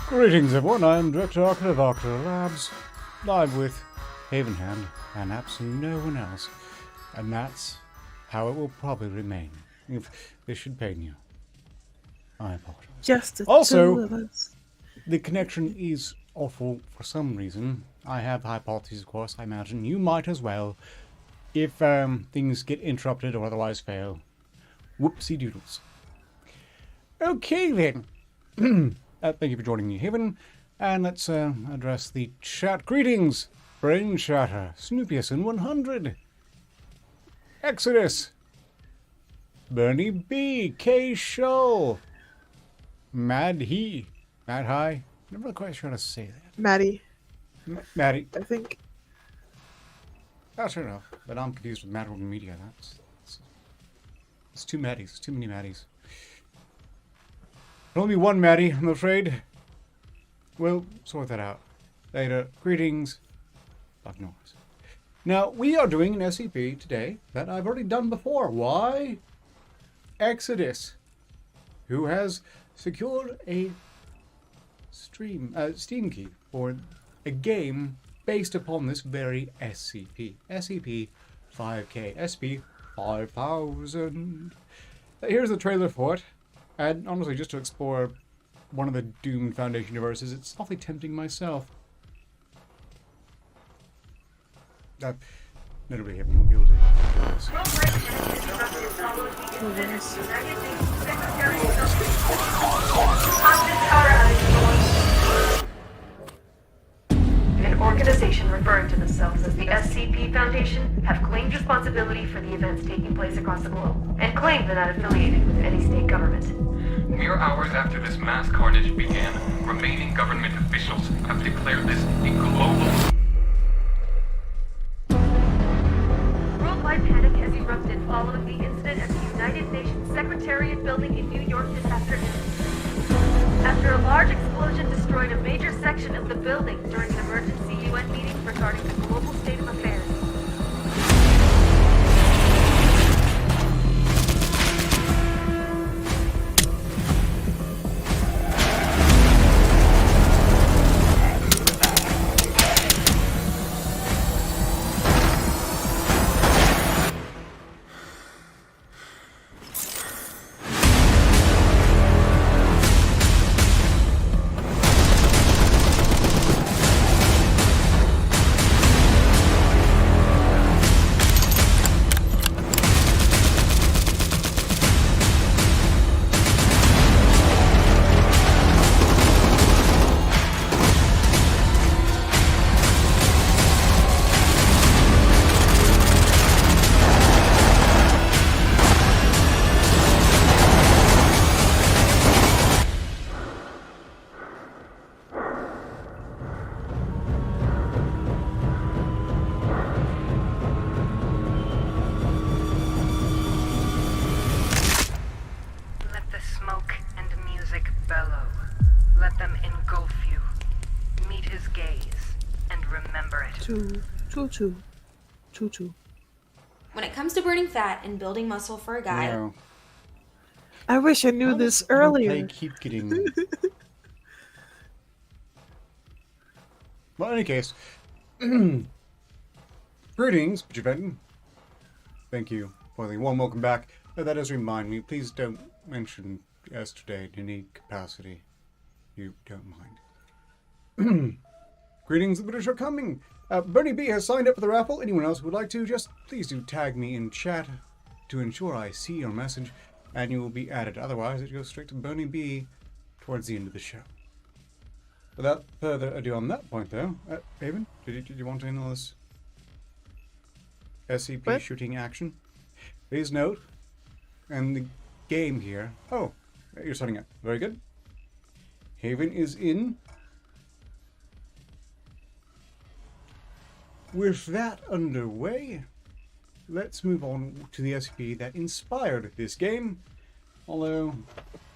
Greetings everyone, I am Director Arketer of Arketer Labs, live with Havenhand and absolutely no one else. And that's how it will probably remain. If this should pain you, I apologize. Just the Also, two of us. the connection is awful for some reason. I have hypotheses, of course. I imagine you might as well. If things get interrupted or otherwise fail. Whoopsie doodles. Okay then. Thank you for joining me, Haven. And let's address the chat. Greetings, Brain Shatter, Snoopius 100, Exodus, Bernie B, K Show, Mad High. Never quite sure how to say that. Maddie, Maddie. I think. That's fair enough. But I'm confused with Mad World Media. It's too Maddies. It's too many Maddies. There'll only be one Maddie, I'm afraid. We'll sort that out later. Greetings. Fuck noise. Now, we are doing an SCP today that I've already done before. Why? Exodus, who has secured a Steam key for a game based upon this very SCP. SCP-5K. SCP-5000. Here's the trailer for it. And honestly, just to explore one of the doomed Foundation universes, it's awfully tempting myself. Nobody have you won't be able to do this. An organization referring to themselves as the SCP Foundation have claimed responsibility for the events taking place across the globe, and claim they're not affiliated with any state government. Mere hours after this mass carnage began, remaining government officials have declared this a global... Worldwide panic has erupted following the incident at the United Nations Secretariat building in New York this afternoon. After a large explosion destroyed a major section of the building during an emergency UN meeting regarding the global state of affairs. Choo. When it comes to burning fat and building muscle for a guy, No. I wish I knew this earlier. I keep getting... Well, in any case, greetings, Japan. Thank you for the warm welcome back. That does remind me, please don't mention yesterday in any capacity. You don't mind. Greetings, the British are coming. Bernie B has signed up for the raffle. Anyone else who would like to, just please do tag me in chat to ensure I see your message, and you will be added. Otherwise, it goes straight to Bernie B towards the end of the show. Without further ado on that point, though, Haven, did you want to handle this SCP What? shooting action? Please note, and the game here. Oh, you're signing up. Very good. Haven is in. With that underway, let's move on to the SCP that inspired this game. Although,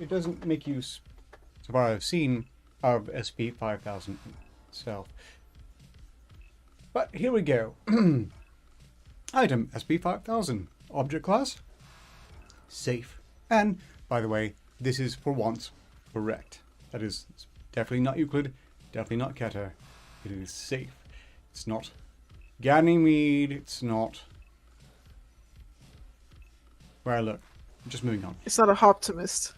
it doesn't make use, so far I've seen, of SCP-5000 itself. But here we go. Item SCP-5000. Object class? Safe. And, by the way, this is for once correct. That is Definitely not Euclid. Definitely not Keter. It is safe. It's not Ganymede. It's not... Well, look. Just moving on. It's not a optimist.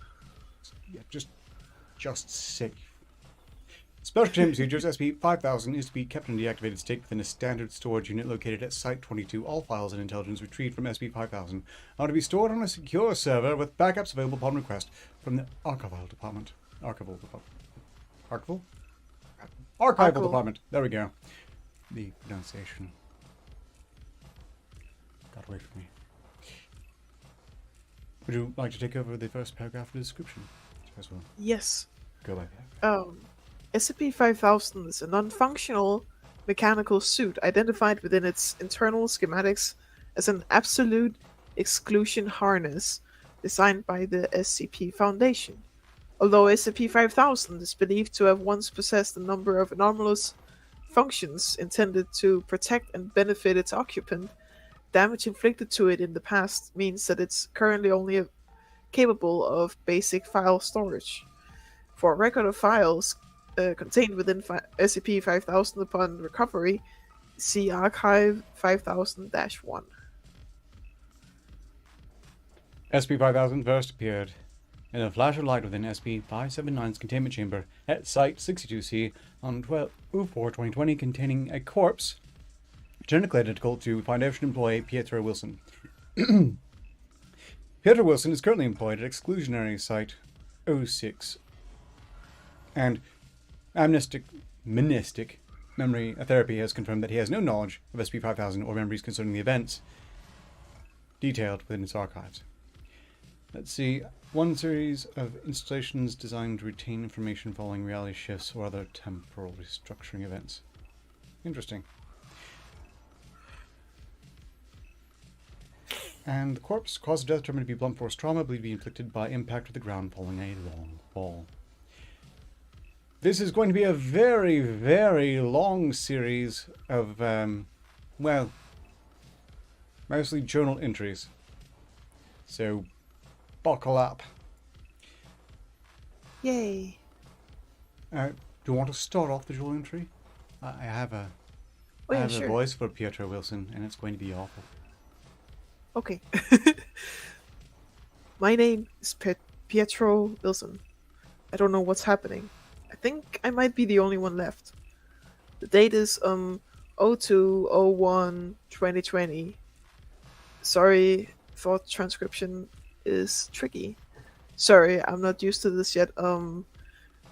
Yeah, just safe. Special containment procedures. SCP-5000 is to be kept in a deactivated state within a standard storage unit located at Site-22. All files and intelligence retrieved from SCP-5000 are to be stored on a secure server with backups available upon request from the Archival Department. Archival? Archival Department. There we go. The pronunciation got away from me. Would you like to take over the first paragraph of the description as well? Yes. Go like that. SCP-5000 is a non-functional mechanical suit identified within its internal schematics as an absolute exclusion harness designed by the SCP Foundation. Although SCP-5000 is believed to have once possessed a number of anomalous functions intended to protect and benefit its occupant, damage inflicted to it in the past means that it's currently only capable of basic file storage. For a record of files contained within SCP-5000 upon recovery, see Archive 5000-1. SCP-5000 first appeared in a flash of light within SCP-579's containment chamber at Site-62C on 12/04/2020, containing a corpse genetically identical to Foundation employee Pietro Wilson. Pietro Wilson is currently employed at exclusionary Site-06, and Monistic Memory Therapy has confirmed that he has no knowledge of SCP-5000 or memories concerning the events detailed within its archives. Let's see. One series of installations designed to retain information following reality shifts or other temporal restructuring events. Interesting. And the corpse caused of death determined to be blunt force trauma, believed to be inflicted by impact with the ground following a long fall. This is going to be a very, very long series of, well, mostly journal entries. So, buckle up. Yay. Do you want to start off the journal entry? I have a voice for Pietro Wilson, and it's going to be awful. Okay. My name is Pietro Wilson. I don't know what's happening. I think I might be the only one left. The date is 02/01/2020. Sorry, thought transcription is tricky. Sorry, I'm not used to this yet. The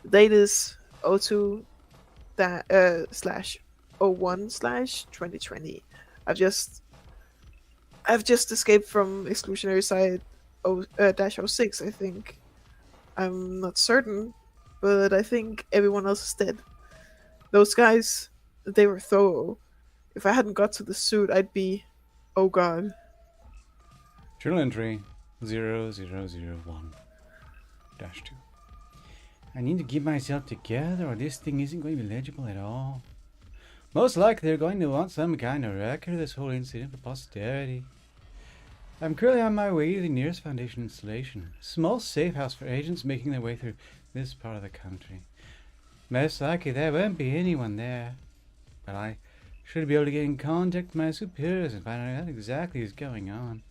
date is 02/01/2020. I've just escaped from exclusionary site -06, I think. I'm not certain, but I think everyone else is dead. Those guys, they were thorough. If I hadn't got to the suit, I'd be... oh god. Journal entry 0001-2. I need to get myself together or this thing isn't going to be legible at all. Most likely they're going to want some kind of record of this whole incident for posterity. I'm currently on my way to the nearest Foundation installation, a small safe house for agents making their way through this part of the country. Most likely there won't be anyone there, but I should be able to get in contact with my superiors and find out what exactly is going on.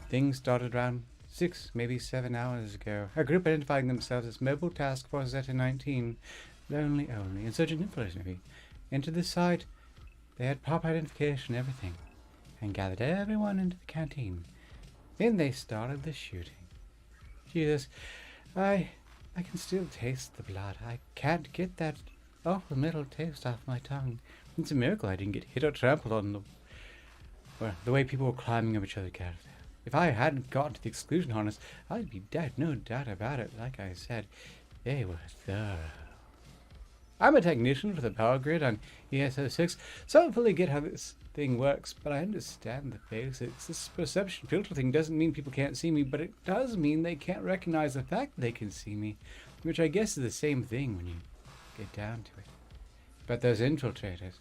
Things started around 6, maybe 7 hours ago. A group identifying themselves as Mobile Task Force Zeta-19, Lonely Only, Insurgent Influence maybe, entered the site. They had proper identification and everything, and gathered everyone into the canteen. Then they started the shooting. Jesus, I can still taste the blood. I can't get that awful metal taste off my tongue. It's a miracle I didn't get hit or trampled on the way people were climbing over each other. If I hadn't gotten to the exclusion harness, I'd be dead, no doubt about it. Like I said, they were thorough. I'm a technician for the power grid on ESO6, so I don't fully get how this thing works, but I understand the basics. This perception filter thing doesn't mean people can't see me, but it does mean they can't recognize the fact that they can see me, which I guess is the same thing when you get down to it. But those infiltrators,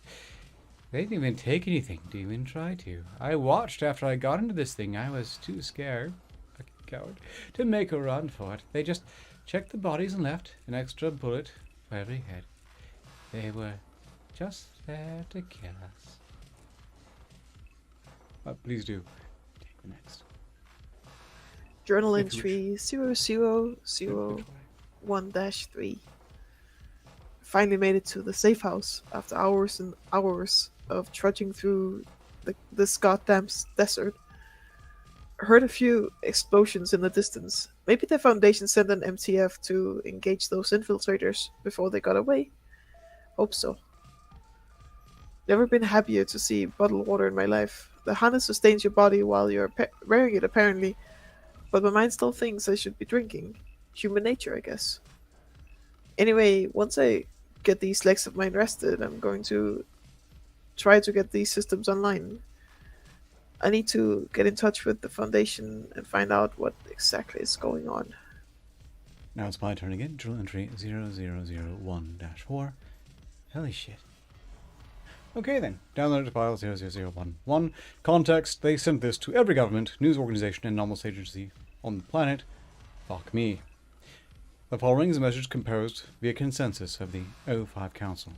they didn't even take anything to even try to. I watched after I got into this thing. I was too scared, like a coward, to make a run for it. They just Check the bodies and left an extra bullet for every head. They were just there to kill us. Please do. Take the next. Journal If you entry 0001-3. Finally made it to the safe house after hours and hours of trudging through this goddamn desert. Heard a few explosions in the distance. Maybe the Foundation sent an MTF to engage those infiltrators before they got away. Hope so. Never been happier to see bottled water in my life. The harness sustains your body while you're wearing it, apparently. But my mind still thinks I should be drinking. Human nature, I guess. Anyway, once I get these legs of mine rested, I'm going to try to get these systems online. I need to get in touch with the Foundation and find out what exactly is going on. Now it's my turn again. Journal entry 0001-4. Holy shit. Okay then, download file 00011. Context, they sent this to every government, news organization, and anomalous agency on the planet. Fuck me. The following is a message composed via consensus of the O5 Council.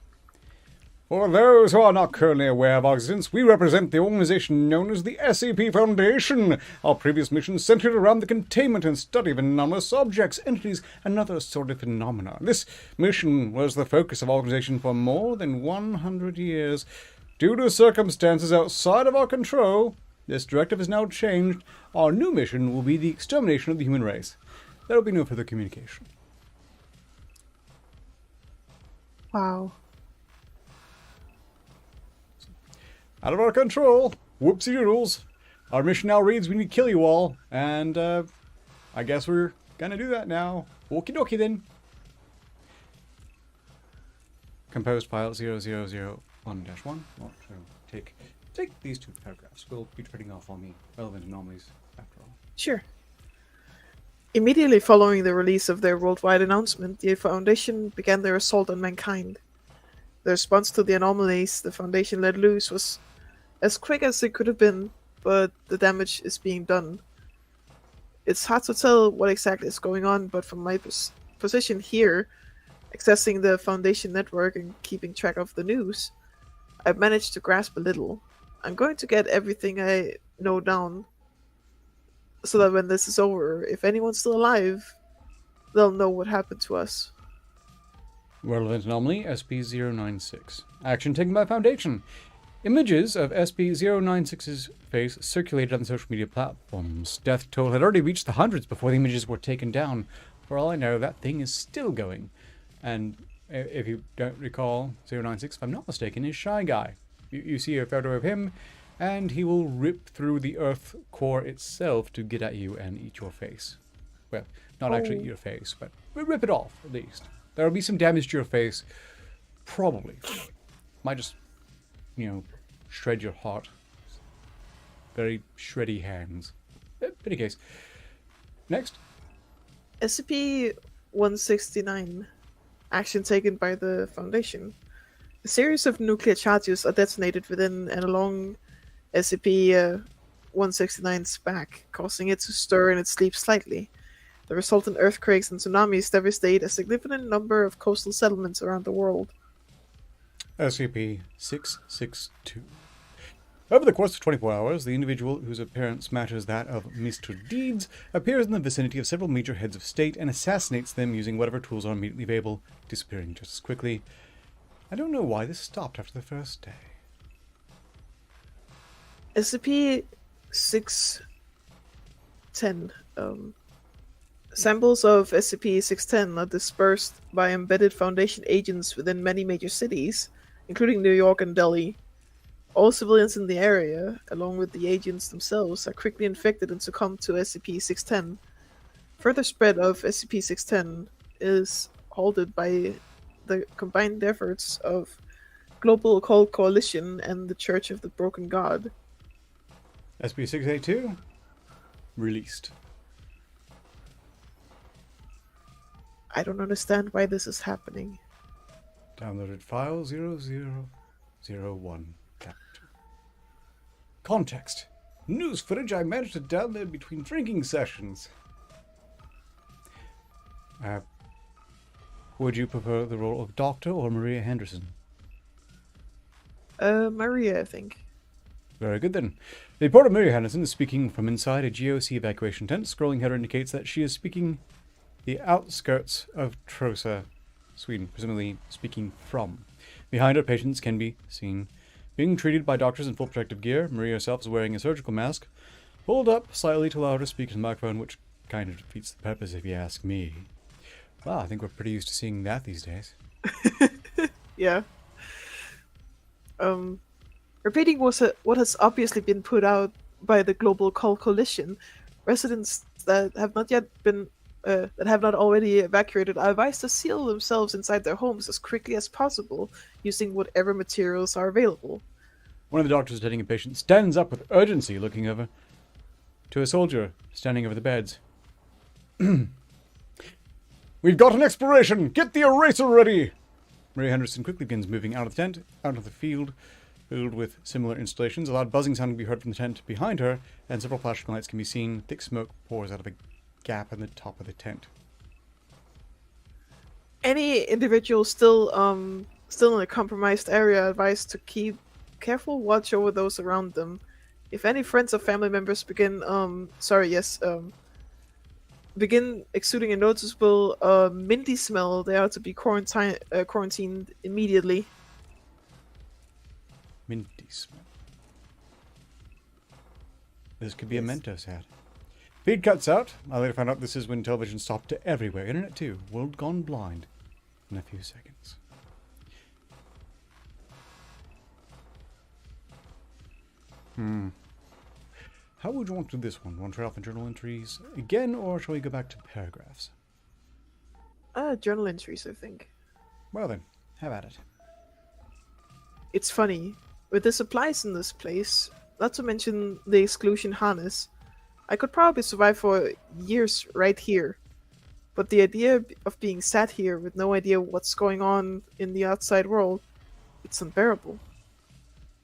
For those who are not currently aware of our existence, we represent the organization known as the SCP Foundation. Our previous mission centered around the containment and study of anomalous objects, entities, and other assorted phenomena. This mission was the focus of our organization for more than 100 years. Due to circumstances outside of our control, this directive has now changed. Our new mission will be the extermination of the human race. There will be no further communication. Wow. Out of our control. Whoopsie doodles. Our mission now reads we need to kill you all. And I guess we're gonna do that now. Okie dokie then. Composed file 0001-1. Well, so take these two paragraphs. We'll be trading off on the relevant anomalies after all. Sure. Immediately following the release of their worldwide announcement, the Foundation began their assault on mankind. The response to the anomalies the Foundation let loose was as quick as it could have been, but the damage is being done. It's hard to tell what exactly is going on, but from my position here, accessing the Foundation network and keeping track of the news, I've managed to grasp a little. I'm going to get everything I know down, so that when this is over, if anyone's still alive, they'll know what happened to us. Relevant anomaly, SP-096. Action taken by Foundation. Images of SP-096's face circulated on the social media platforms. Death toll had already reached the hundreds before the images were taken down. For all I know, that thing is still going. And if you don't recall, 096, if I'm not mistaken, is Shy Guy. You see a photo of him, and he will rip through the Earth core itself to get at you and eat your face. Well, not actually eat your face, but rip it off, at least. There will be some damage to your face, probably. Might just, shred your heart. Very shreddy hands. In any case. Next. SCP-169. Action taken by the Foundation. A series of nuclear charges are detonated within and along SCP-169's back, causing it to stir in its sleep slightly. The resultant earthquakes and tsunamis devastate a significant number of coastal settlements around the world. SCP-662. Over the course of 24 hours, the individual whose appearance matches that of Mr. Deeds appears in the vicinity of several major heads of state and assassinates them using whatever tools are immediately available, disappearing just as quickly. I don't know why this stopped after the first day. SCP-610. Samples of SCP-610 are dispersed by embedded Foundation agents within many major cities, including New York and Delhi. All civilians in the area, along with the agents themselves, are quickly infected and succumb to SCP-610. Further spread of SCP-610 is halted by the combined efforts of Global Occult Coalition and the Church of the Broken God. SCP-682? Released. I don't understand why this is happening. Downloaded file 0001. Context. News footage I managed to download between drinking sessions. Would you prefer the role of Doctor or Maria Henderson? Maria, I think. Very good then. The report of Maria Henderson is speaking from inside a GOC evacuation tent. Scrolling header indicates that she is speaking the outskirts of Trosa, Sweden, presumably speaking from. Behind her, patients can be seen being treated by doctors in full protective gear. Maria herself is wearing a surgical mask, pulled up slightly to allow her to speak to the microphone, which kind of defeats the purpose if you ask me. Well, I think we're pretty used to seeing that these days. Yeah. Repeating what has obviously been put out by the Global Coalition, residents that have not already evacuated are advised to seal themselves inside their homes as quickly as possible, using whatever materials are available. One of the doctors attending a patient stands up with urgency, looking over to a soldier standing over the beds. We've got an exploration! Get the eraser ready! Maria Henderson quickly begins moving out of the tent, out of the field, filled with similar installations. A loud buzzing sound can be heard from the tent behind her, and several flashing lights can be seen. Thick smoke pours out of a gap in the top of the tent. Any individual still in a compromised area are advised to keep careful watch over those around them. If any friends or family members begin exuding a noticeable minty smell, they are to be quarantined immediately. Minty smell. This could be a Mentos hat. Feed cuts out. I later found out this is when television stopped to everywhere. Internet too. World gone blind in a few seconds. How would you want to do this one? Want to try off the journal entries again, or shall we go back to paragraphs? Journal entries, I think. Well then, have at it. It's funny. With the supplies in this place, not to mention the exclusion harness, I could probably survive for years right here. But the idea of being sat here with no idea what's going on in the outside world, it's unbearable.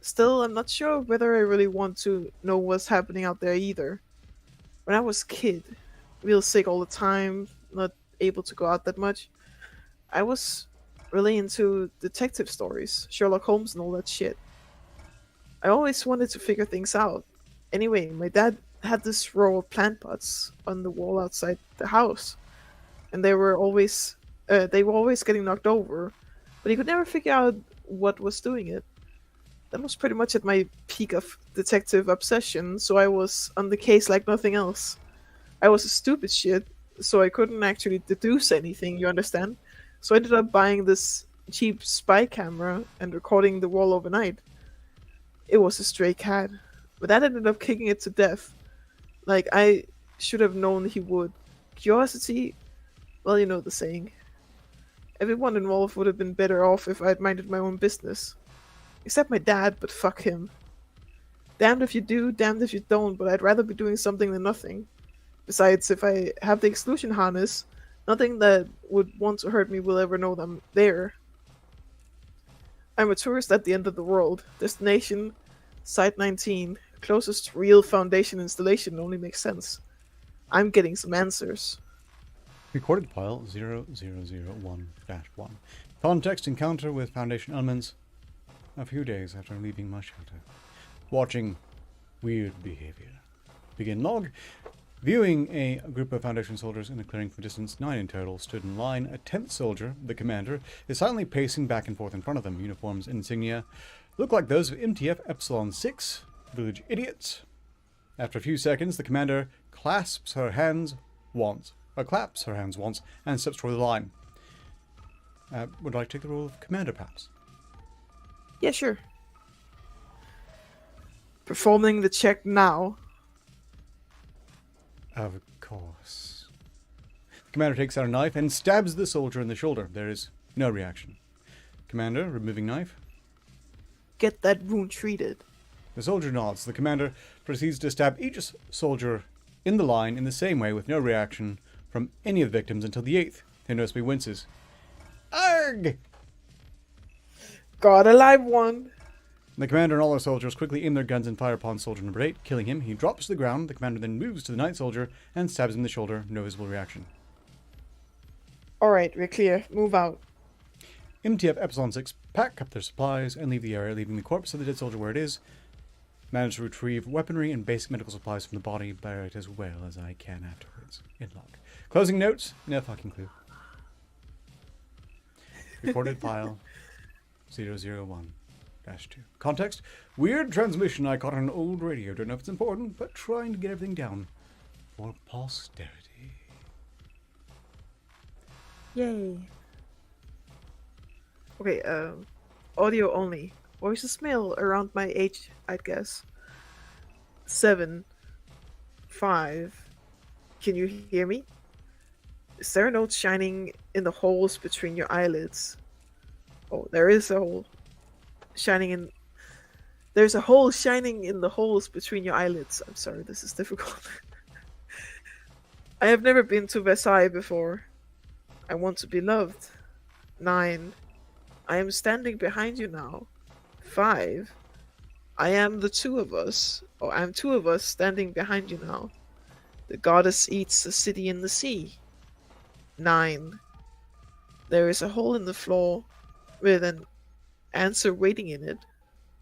Still, I'm not sure whether I really want to know what's happening out there either. When I was a kid, real sick all the time, not able to go out that much, I was really into detective stories, Sherlock Holmes and all that shit. I always wanted to figure things out. Anyway, my dad had this row of plant pots on the wall outside the house, and they were always getting knocked over, but he could never figure out what was doing it. That was pretty much at my peak of detective obsession, so I was on the case like nothing else. I was a stupid shit, so I couldn't actually deduce anything, you understand? So I ended up buying this cheap spy camera and recording the wall overnight. It was a stray cat, but that ended up kicking it to death. Like, I should have known he would. Curiosity? Well, you know the saying. Everyone involved would have been better off if I'd minded my own business. Except my dad, but fuck him. Damned if you do, damned if you don't, but I'd rather be doing something than nothing. Besides, if I have the exclusion harness, nothing that would want to hurt me will ever know that I'm there. I'm a tourist at the end of the world. Destination, Site 19. Closest real Foundation installation only makes sense. I'm getting some answers. Recorded file 0001-1. Context encounter with Foundation elements a few days after leaving my shelter. Watching weird behavior. Begin log. Viewing a group of Foundation soldiers in a clearing from distance 9 in total stood in line. A 10th soldier, the commander, is silently pacing back and forth in front of them. Uniforms, insignia look like those of MTF Epsilon 6. Village idiots. After a few seconds, the commander claps her hands once, and steps toward the line. Would I like to take the role of commander, perhaps? Yeah, sure. Performing the check now. Of course. The commander takes out a knife and stabs the soldier in the shoulder. There is no reaction. Commander, removing knife. Get that wound treated. The soldier nods. The commander proceeds to stab each soldier in the line in the same way with no reaction from any of the victims until the 8th, who noticeably winces. Arg! Got a live one. The commander and all the soldiers quickly aim their guns and fire upon soldier number 8, killing him. He drops to the ground. The commander then moves to the 9th soldier and stabs him in the shoulder. No visible reaction. Alright, we're clear. Move out. MTF Epsilon 6 pack up their supplies and leave the area, leaving the corpse of the dead soldier where it is. Manage to retrieve weaponry and basic medical supplies from the body, bury it as well as I can afterwards. In log. Closing notes? No fucking clue. Recorded file 001-2. Context? Weird transmission I caught on an old radio. Don't know if it's important, but trying to get everything down for posterity. Yay. Okay, audio only. Voices male around my age, I'd guess. 7. 5. Can you hear me? Is there a note shining in the holes between your eyelids? Oh, there is a hole shining in... There's a hole shining in the holes between your eyelids. I'm sorry, this is difficult. I have never been to Versailles before. I want to be loved. 9. I am standing behind you now. 5. I am the two of us. Or I am two of us standing behind you now. The goddess eats the city in the sea. 9. There is a hole in the floor with an answer waiting in it.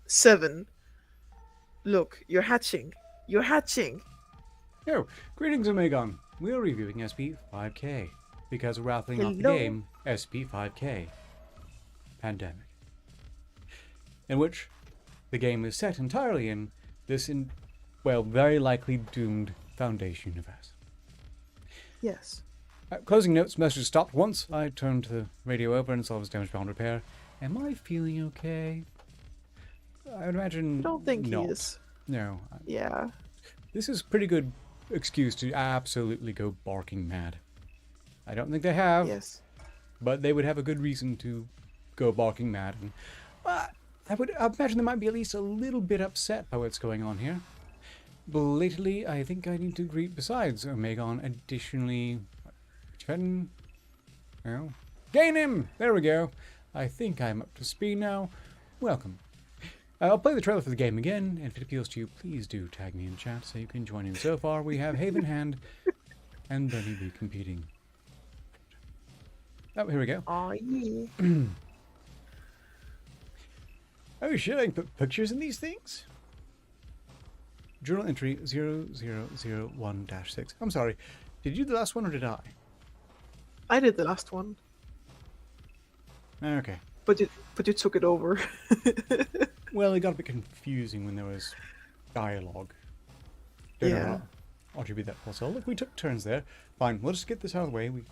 7. Look, you're hatching. You're hatching. Yo, greetings, Omegon. We are reviewing SCP-5K because we're rattling off the Hello. game SCP-5K Pandemic, in which the game is set entirely in this, very likely doomed Foundation universe. Yes. Closing notes, message stopped once I turned the radio over and saw it was damage beyond repair. Am I feeling okay? I would imagine I don't think not. he is. No. Yeah. This is a pretty good excuse to absolutely go barking mad. I don't think they have, Yes. but they would have a good reason to go barking mad. And, I would imagine they might be at least a little bit upset by what's going on here. Belatedly, I think I need to greet, besides Omegon, additionally... Gain him! There we go. I think I'm up to speed now. Welcome. I'll play the trailer for the game again, and if it appeals to you, please do tag me in chat so you can join in. So far, we have Haven Hand and Bunny B competing. Oh, here we go. Oh, yeah. Oh shit, I can put pictures in these things? Journal entry 0001-6. I'm sorry, did you do the last one or did I? I did the last one, Okay. but you took it over. Well, it got a bit confusing when there was dialogue. Don't know Yeah. how I'll attribute that for. So look, we took turns there. Fine, we'll just get this out of the way. We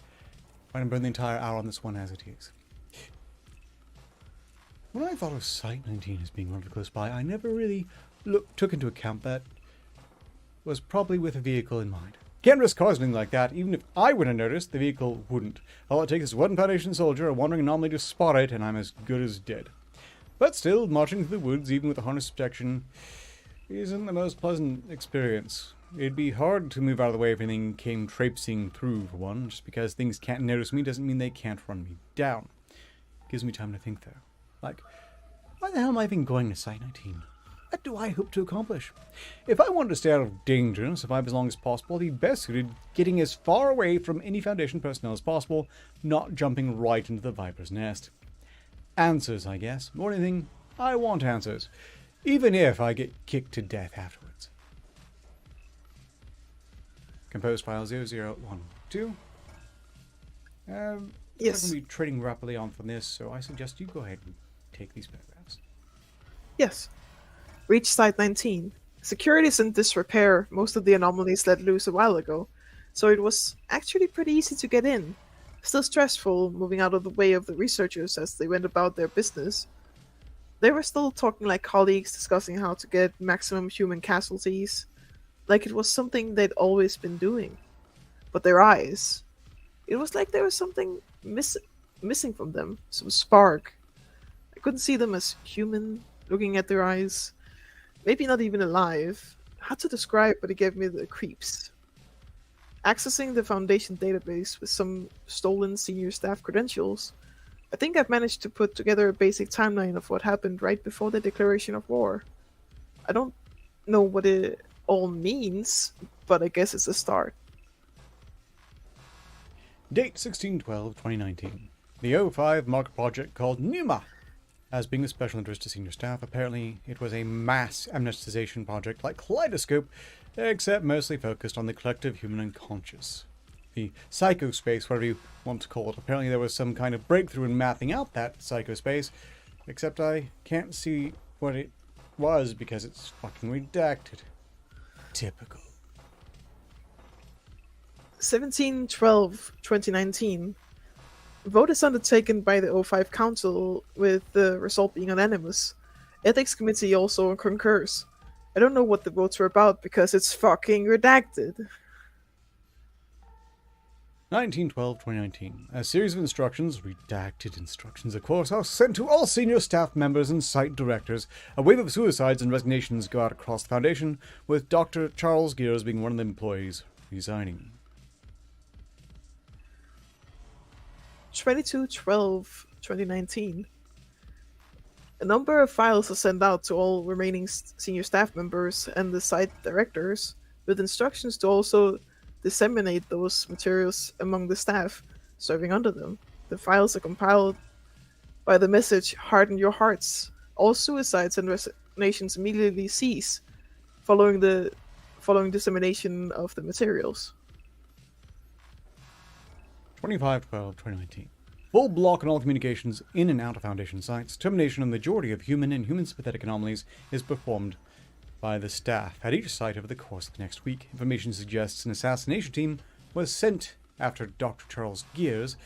try and burn the entire hour on this one as it is. When I thought of Site-19 as being rather close by, I never really took into account that was probably with a vehicle in mind. Can't risk causing anything like that. Even if I would have noticed, the vehicle wouldn't. All it takes is one Foundation soldier, a wandering anomaly to spot it, and I'm as good as dead. But still, marching through the woods, even with a harness protection, isn't the most pleasant experience. It'd be hard to move out of the way if anything came traipsing through, for one. Just because things can't notice me doesn't mean they can't run me down. Gives me time to think, though. Like, why the hell am I even going to Site-19? What do I hope to accomplish? If I wanted to stay out of danger and survive as long as possible, I'd be best suited getting as far away from any Foundation personnel as possible, not jumping right into the Viper's nest. Answers, I guess. More than anything, I want answers. Even if I get kicked to death afterwards. Compose file 0012. Yes. I'm going to be trading rapidly on from this, so I suggest you go ahead and take these paragraphs. Yes. Reach Site-19. Security is in disrepair. Most of the anomalies let loose a while ago, so it was actually pretty easy to get in. Still stressful, moving out of the way of the researchers as they went about their business. They were still talking like colleagues, discussing how to get maximum human casualties, like it was something they'd always been doing. But their eyes... It was like there was something missing from them, some spark. I couldn't see them as human, looking at their eyes. Maybe not even alive. Hard to describe, but it gave me the creeps. Accessing the Foundation database with some stolen senior staff credentials, I think I've managed to put together a basic timeline of what happened right before the declaration of war. I don't know what it all means, but I guess it's a start. Date 16/12/2019. The O5 market project called Numa as being of special interest to senior staff. Apparently, it was a mass amnestization project like Kaleidoscope, except mostly focused on the collective human unconscious. The psychospace, whatever you want to call it. Apparently there was some kind of breakthrough in mapping out that psychospace, except I can't see what it was because it's fucking redacted. Typical. 17/12/2019. Vote is undertaken by the O5 Council, with the result being unanimous. Ethics Committee also concurs. I don't know what the votes were about because it's fucking redacted. 19/12/2019. A series of instructions, redacted instructions of course, are sent to all senior staff members and site directors. A wave of suicides and resignations go out across the Foundation, with Dr. Charles Gears being one of the employees resigning. 22/12/2019. A number of files are sent out to all remaining senior staff members and the site directors, with instructions to also disseminate those materials among the staff serving under them. The files are compiled by the message, "Harden your hearts. All suicides and resignations immediately cease," following dissemination of the materials. 25/12/2019. Full block on all communications in and out of Foundation sites. Termination of the majority of human and human sympathetic anomalies is performed by the staff at each site over the course of the next week. Information suggests an assassination team was sent after Dr. Charles Gears,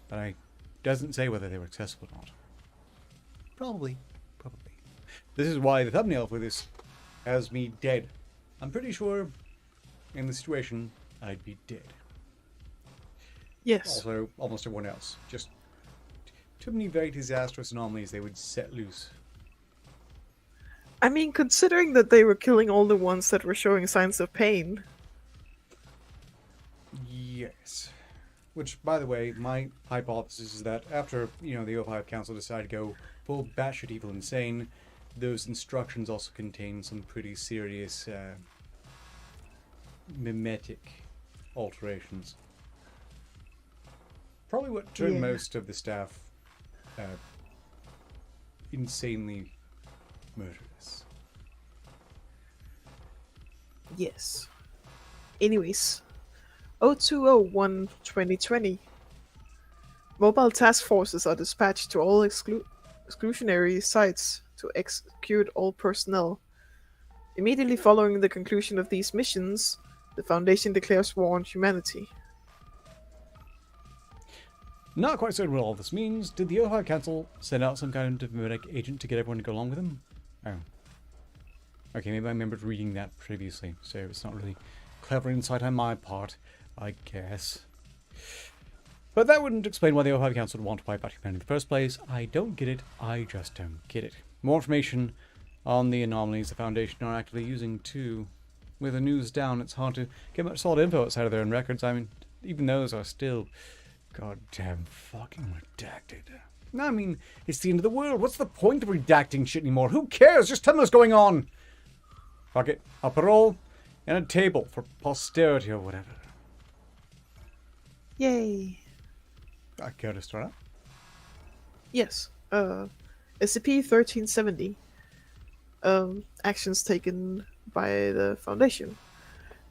but it doesn't say whether they were successful or not. Probably. This is why the thumbnail for this has me dead. I'm pretty sure in the situation I'd be dead. Yes. Also, almost everyone else. Just too many very disastrous anomalies they would set loose. I mean, considering that they were killing all the ones that were showing signs of pain. Yes. Which, by the way, my hypothesis is that after, the O5 Council decided to go full batshit evil insane, those instructions also contain some pretty serious mimetic alterations. Probably what turned most of the staff insanely murderous. Yes. Anyways. 02/01/2020. Mobile task forces are dispatched to all exclusionary sites to execute all personnel. Immediately following the conclusion of these missions, the Foundation declares war on humanity. Not quite certain what all this means. Did the O5 Council send out some kind of mimetic agent to get everyone to go along with them? Oh. Okay, maybe I remembered reading that previously, so it's not really clever insight on my part, I guess. But that wouldn't explain why the O5 Council would want to wipe out humanity in the first place. I don't get it. I just don't get it. More information on the anomalies the Foundation are actively using too. With the news down, it's hard to get much solid info outside of their own records. I mean, even those are still goddamn fucking redacted. I mean, it's the end of the world. What's the point of redacting shit anymore? Who cares? Just tell them what's going on. Fuck it. A parole and a table for posterity or whatever. Yay. I care to start out? Yes. SCP-1370. Actions taken by the Foundation.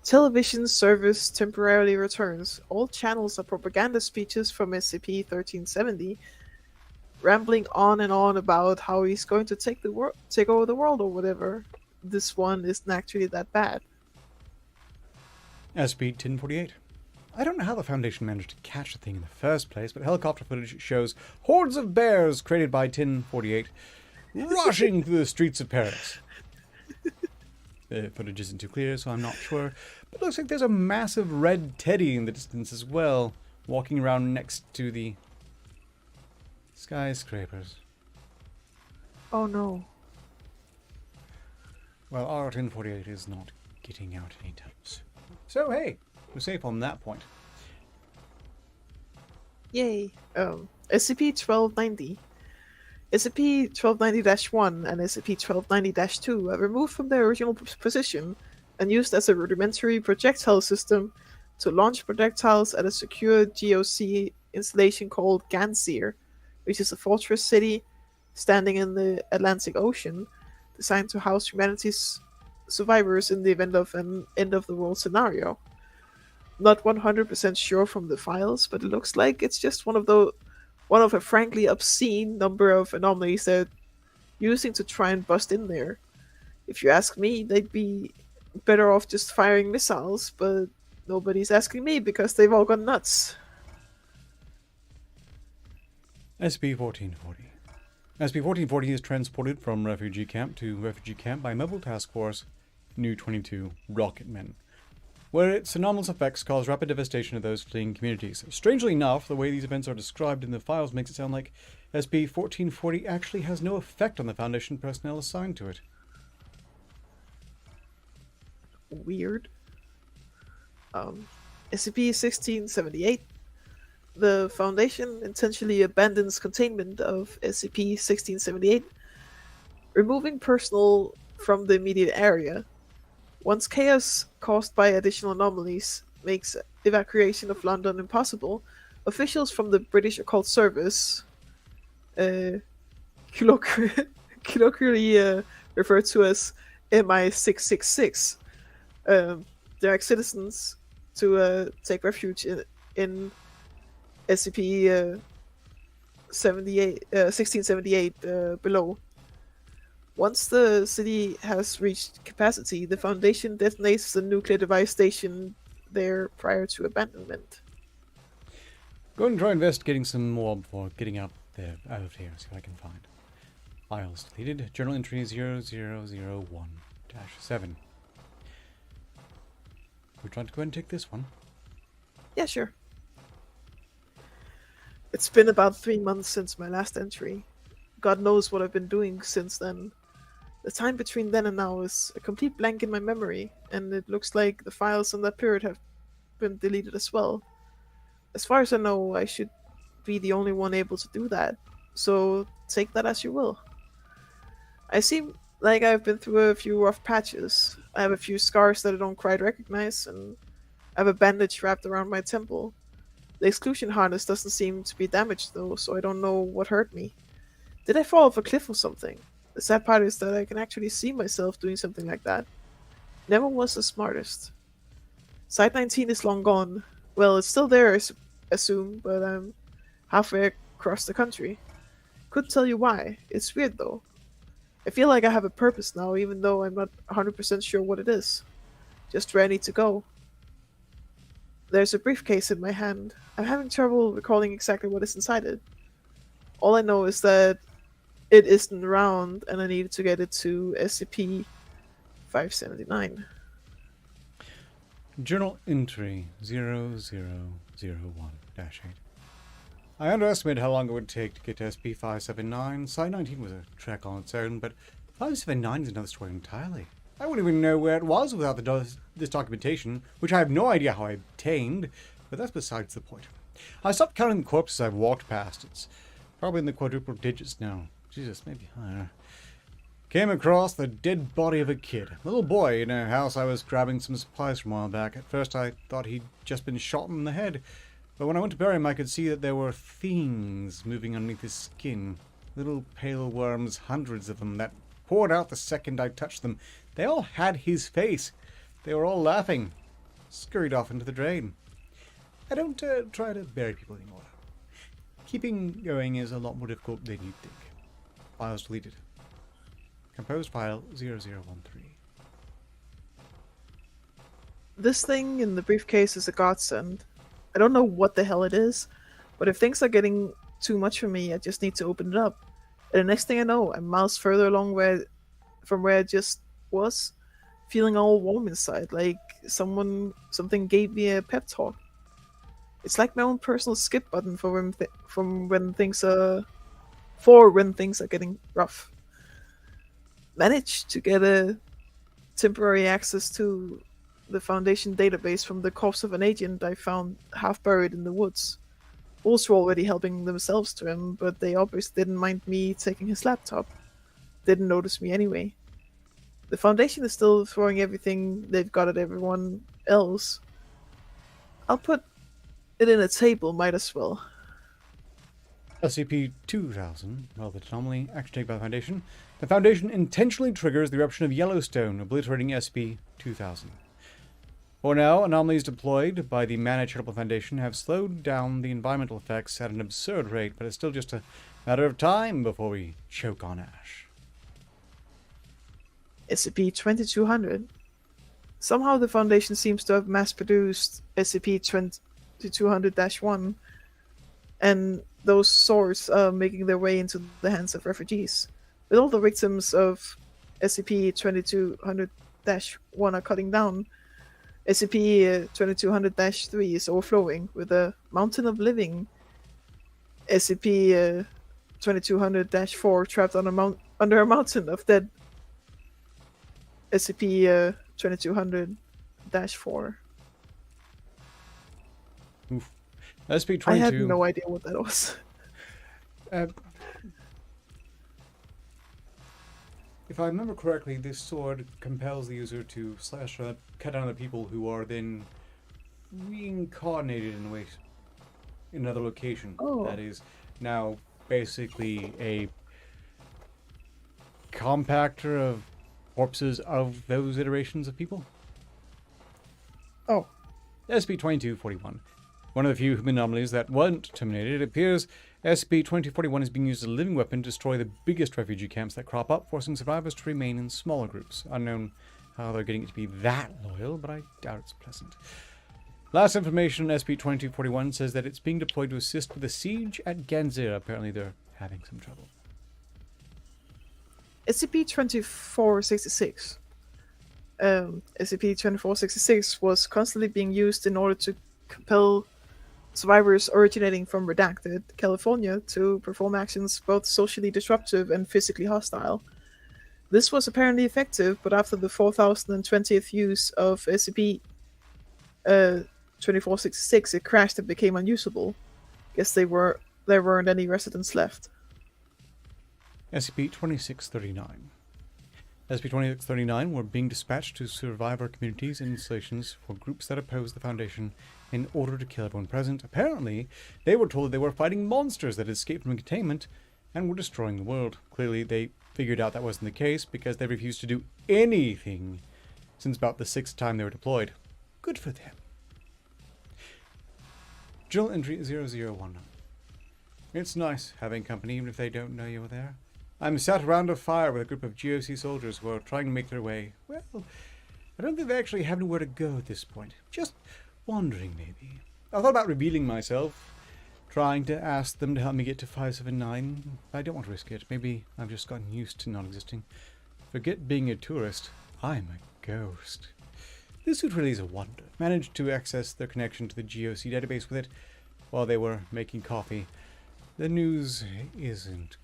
Television service temporarily returns. All channels are propaganda speeches from SCP-1370, rambling on and on about how he's going to take over the world or whatever. This one isn't actually that bad. SCP-1048. I don't know how the Foundation managed to catch the thing in the first place, but helicopter footage shows hordes of bears created by 1048 rushing through the streets of Paris. The footage isn't too clear, so I'm not sure, but it looks like there's a massive red teddy in the distance as well, walking around next to the skyscrapers. Oh no. Well, our 1048 is not getting out anytime soon. So hey, we're safe on that point. Yay. SCP-1290. SCP-1290-1 and SCP-1290-2 are removed from their original position and used as a rudimentary projectile system to launch projectiles at a secure GOC installation called Ganzir, which is a fortress city standing in the Atlantic Ocean, designed to house humanity's survivors in the event of an end of the world scenario. Not 100% sure from the files, but it looks like it's just one of a frankly obscene number of anomalies they're using to try and bust in there. If you ask me, they'd be better off just firing missiles, but nobody's asking me because they've all gone nuts. SCP-1440. SCP-1440 is transported from refugee camp to refugee camp by Mobile Task Force New 22 Rocketmen, where its anomalous effects cause rapid devastation of those fleeing communities. Strangely enough, the way these events are described in the files makes it sound like SCP-1440 actually has no effect on the Foundation personnel assigned to it. Weird. SCP-1678. The Foundation intentionally abandons containment of SCP-1678, removing personnel from the immediate area. Once chaos caused by additional anomalies makes evacuation of London impossible, officials from the British Occult Service, colloquially referred to as MI666, direct citizens to take refuge in SCP 1678 below. Once the city has reached capacity, the Foundation detonates the nuclear device station there prior to abandonment. Go and try investigating some more before getting out of here. See what I can find. Files deleted. Journal entry 0001-7. We're trying to go ahead and take this one. Yeah, sure. It's been about 3 months since my last entry. God knows what I've been doing since then. The time between then and now is a complete blank in my memory, and it looks like the files in that period have been deleted as well. As far as I know, I should be the only one able to do that, so take that as you will. I seem like I've been through a few rough patches. I have a few scars that I don't quite recognize, and I have a bandage wrapped around my temple. The exclusion harness doesn't seem to be damaged though, so I don't know what hurt me. Did I fall off a cliff or something? The sad part is that I can actually see myself doing something like that. Never was the smartest. Site 19 is long gone. Well, it's still there, I assume, but I'm halfway across the country. Couldn't tell you why. It's weird though. I feel like I have a purpose now, even though I'm not 100% sure what it is. Just where I need to go. There's a briefcase in my hand. I'm having trouble recalling exactly what is inside it. All I know is that it isn't around, and I needed to get it to SCP-579. Journal entry 0001-8. I underestimated how long it would take to get to SCP-579. Site 19 was a trek on its own, but 579 is another story entirely. I wouldn't even know where it was without this documentation, which I have no idea how I obtained, but that's besides the point. I stopped counting the corpses I've walked past. It's probably in the quadruple digits now. Jesus, maybe higher. Came across the dead body of a kid. A little boy in a house I was grabbing some supplies from a while back. At first I thought he'd just been shot in the head, but when I went to bury him I could see that there were things moving underneath his skin. Little pale worms, hundreds of them, that poured out the second I touched them. They all had his face. They were all laughing. Scurried off into the drain. I don't try to bury people anymore. Keeping going is a lot more difficult than you'd think. Files deleted. Composed file 0013. This thing in the briefcase is a godsend. I don't know what the hell it is, but if things are getting too much for me, I just need to open it up. And the next thing I know, I'm miles further along from where I just was, feeling all warm inside, like something gave me a pep talk. It's like my own personal skip button for when things are getting rough. Managed to get a temporary access to the Foundation database from the corpse of an agent I found half buried in the woods. Wolves were already helping themselves to him, but they obviously didn't mind me taking his laptop. Didn't notice me anyway. The Foundation is still throwing everything they've got at everyone else. I'll put it in a table, might as well. SCP-2000, relevant anomaly, action taken by the Foundation. The Foundation intentionally triggers the eruption of Yellowstone, obliterating SCP-2000. For now, anomalies deployed by the Mana Charitable Foundation have slowed down the environmental effects at an absurd rate, but it's still just a matter of time before we choke on ash. SCP-2200. Somehow the Foundation seems to have mass-produced SCP-2200-1, and those swords are making their way into the hands of refugees. With all the victims of SCP-2200-1 are cutting down, SCP-2200-3 is overflowing with a mountain of living SCP-2200-4 trapped on under a mountain of dead SCP-2200-4. Oof. SCP-22... I had no idea what that was. If I remember correctly, this sword compels the user to slash or cut down the people who are then reincarnated in another location. Oh. That is now basically a compactor of corpses of those iterations of people. Oh. SCP-2241. One of the few human anomalies that weren't terminated. It appears SCP-2041 is being used as a living weapon to destroy the biggest refugee camps that crop up, forcing survivors to remain in smaller groups. Unknown how they're getting it to be that loyal, but I doubt it's pleasant. Last information on SCP-2241 says that it's being deployed to assist with the siege at Ganzir. Apparently they're having some trouble. SCP-2466. SCP-2466 was constantly being used in order to compel survivors originating from Redacted, California, to perform actions both socially disruptive and physically hostile. This was apparently effective, but after the 4020th use of SCP-2466, it crashed and became unusable. Guess there weren't any residents left. SCP-2639. SCP-2639 were being dispatched to survivor communities and installations for groups that oppose the Foundation in order to kill everyone present. Apparently, they were told they were fighting monsters that had escaped from containment and were destroying the world. Clearly, they figured out that wasn't the case because they refused to do anything since about the 6th time they were deployed. Good for them. Journal entry 0019. It's nice having company even if they don't know you're there. I'm sat around a fire with a group of GOC soldiers who are trying to make their way. Well, I don't think they actually have anywhere to go at this point. Just wandering, maybe. I thought about revealing myself, trying to ask them to help me get to 579. I don't want to risk it. Maybe I've just gotten used to not existing. Forget being a tourist. I'm a ghost. This suit really is a wonder. Managed to access their connection to the GOC database with it while they were making coffee. The news isn't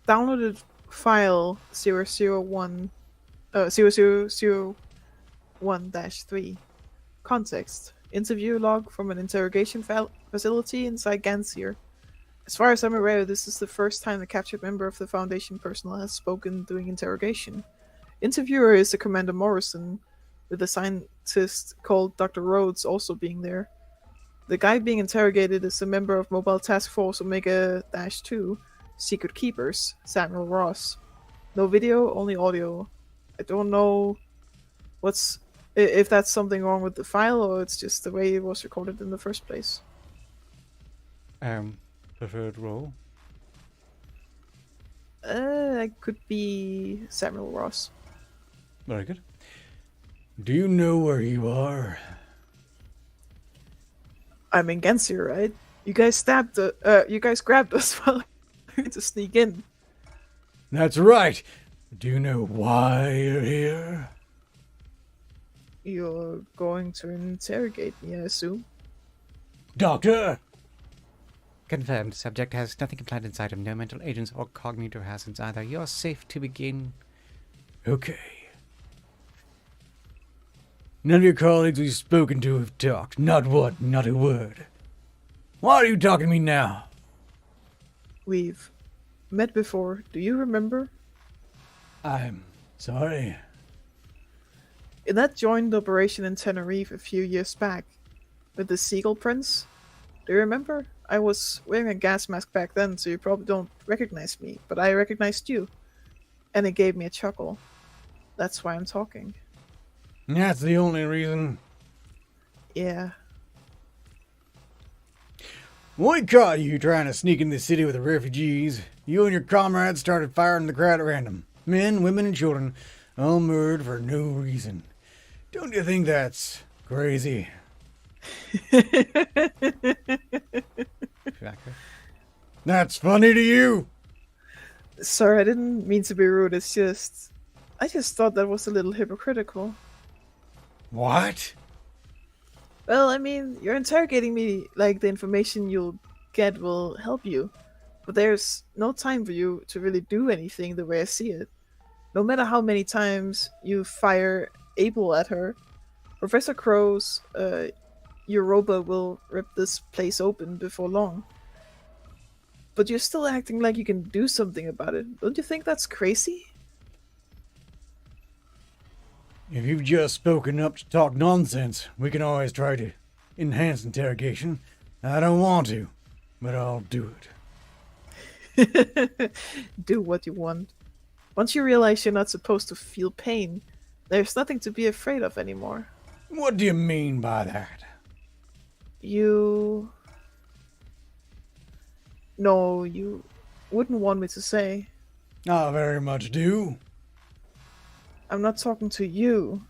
Downloaded file 0001-3. Context. Interview log from an interrogation facility inside Ganzir. As far as I'm aware, this is the first time a captured member of the Foundation personnel has spoken during interrogation. Interviewer is the Commander Morrison, with a scientist called Dr. Rhodes also being there. The guy being interrogated is a member of Mobile Task Force Omega-2, Secret Keepers, Samuel Ross. No video, only audio. I don't know if that's something wrong with the file or it's just the way it was recorded in the first place. Preferred role? It could be Samuel Ross. Very good. Do you know where you are? I'm in Ganzir, right? You guys grabbed us while to sneak in. That's right. Do you know why you're here? You're going to interrogate me, I assume. Doctor! Confirmed. Subject has nothing implied inside him. No mental agents or cognitive hazards either. You're safe to begin. Okay. None of your colleagues we've spoken to have talked. Not one, not a word. Why are you talking to me now? We've met before. Do you remember? I'm sorry. In that joint operation in Tenerife a few years back, with the Seagull Prince, do you remember? I was wearing a gas mask back then, so you probably don't recognize me, but I recognized you. And it gave me a chuckle. That's why I'm talking. That's the only reason. Yeah. We caught you trying to sneak in the city with the refugees. You and your comrades started firing the crowd at random. Men, women, and children, all murdered for no reason. Don't you think that's crazy? That's funny to you? Sorry, I didn't mean to be rude. I just thought that was a little hypocritical. What? Well, I mean, you're interrogating me like the information you'll get will help you. But there's no time for you to really do anything the way I see it. No matter how many times you fire Abel at her, Professor Crow's your robot will rip this place open before long. But you're still acting like you can do something about it. Don't you think that's crazy? If you've just spoken up to talk nonsense, we can always try to enhance interrogation. I don't want to, but I'll do it. Do what you want. Once you realize you're not supposed to feel pain, there's nothing to be afraid of anymore. What do you mean by that? No, you wouldn't want me to say. I very much do. I'm not talking to you.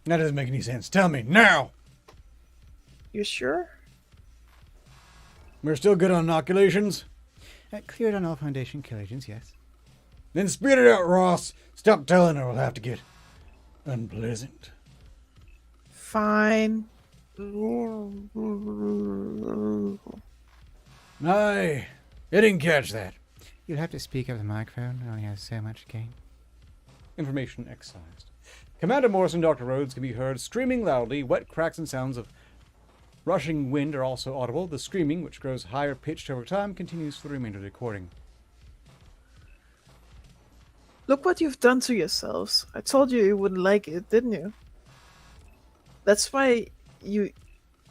That doesn't make any sense. Tell me, now! You sure? We're still good on inoculations? Cleared on all Foundation kill agents, yes. Then spit it out, Ross. Stop telling or we'll have to get unpleasant. Fine. I didn't catch that. You'll have to speak up the microphone. It only has so much gain. Information excised. Commander Morris and Dr. Rhodes can be heard screaming loudly. Wet cracks and sounds of rushing wind are also audible. The screaming, which grows higher pitched over time, continues for the remainder of the recording. Look what you've done to yourselves. I told you wouldn't like it, didn't you? That's why you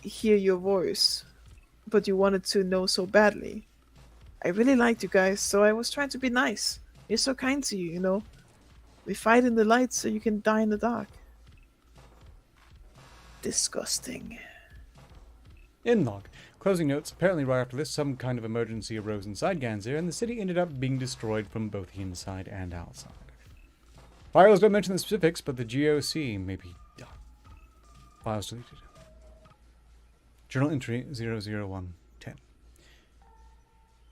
hear your voice, but you wanted to know so badly. I really liked you guys, so I was trying to be nice. You're so kind to you, you know. We fight in the light so you can die in the dark. Disgusting. In log. Closing notes. Apparently right after this, some kind of emergency arose inside Ganzir, and the city ended up being destroyed from both the inside and outside. Files don't mention the specifics, but the GOC may be done. Files deleted. Journal entry 00110.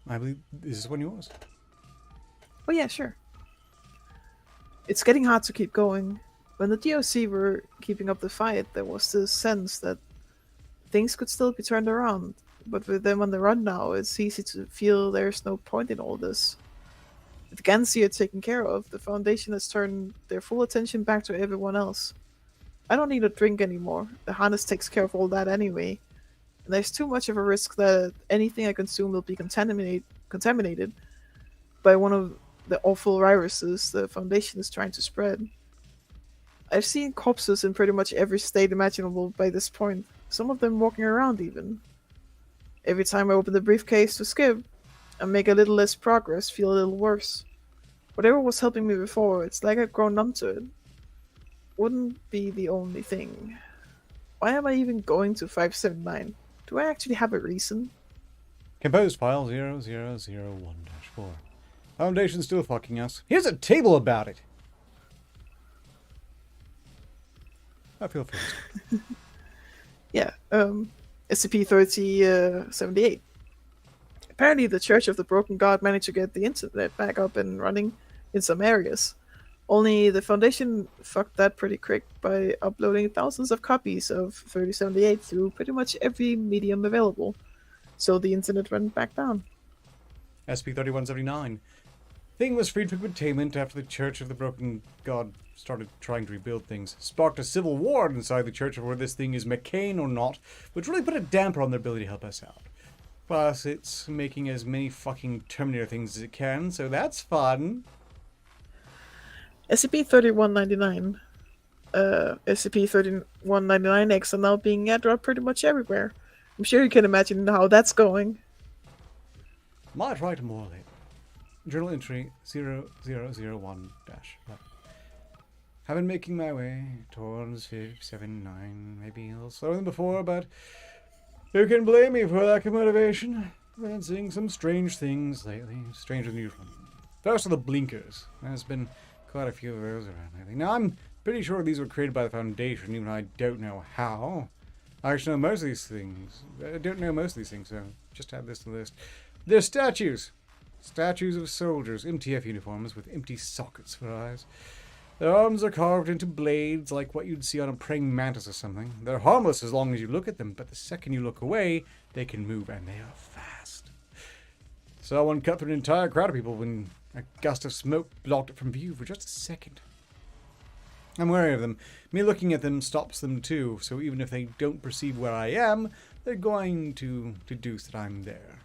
I believe this is one yours. Oh yeah, sure. It's getting hard to keep going. When the DOC were keeping up the fight, there was this sense that things could still be turned around. But with them on the run now, it's easy to feel there's no point in all this. With Gansia taken care of, the Foundation has turned their full attention back to everyone else. I don't need a drink anymore. The harness takes care of all that anyway. And there's too much of a risk that anything I consume will be contaminated by one of the awful viruses the Foundation is trying to spread. I've seen corpses in pretty much every state imaginable by this point, some of them walking around even. Every time I open the briefcase to skip, and make a little less progress, feel a little worse. Whatever was helping me before, it's like I've grown numb to it. Wouldn't be the only thing. Why am I even going to 579? Do I actually have a reason? Composed file 0001-4. Foundation's still fucking us. Here's a table about it. I feel first. Yeah, SCP-3078. Apparently the Church of the Broken God managed to get the internet back up and running in some areas. Only the Foundation fucked that pretty quick by uploading thousands of copies of 3078 through pretty much every medium available. So the internet went back down. SCP-3179. Thing was freed from containment after the Church of the Broken God started trying to rebuild things. Sparked a civil war inside the church over whether this thing is McCain or not, which really put a damper on their ability to help us out. Plus, it's making as many fucking Terminator things as it can, so that's fun. SCP-3199. SCP-3199X are now being airdropped pretty much everywhere. I'm sure you can imagine how that's going. Might write more later. Journal entry 0001-11. Have been making my way towards 579, maybe a little slower than before, but who can blame me for lack of motivation? I've been seeing some strange things lately, stranger than usual. First are the blinkers. There's been quite a few of those around lately. Now, I'm pretty sure these were created by the Foundation, even though I don't know how. I actually know most of these things. I don't know most of these things, so just add this to the list. They're statues. Statues of soldiers, MTF uniforms with empty sockets for eyes. Their arms are carved into blades like what you'd see on a praying mantis or something. They're harmless as long as you look at them, but the second you look away, they can move, and they are fast. Saw one cut through an entire crowd of people when a gust of smoke blocked it from view for just a second. I'm wary of them. Me looking at them stops them too, so even if they don't perceive where I am, they're going to deduce that I'm there.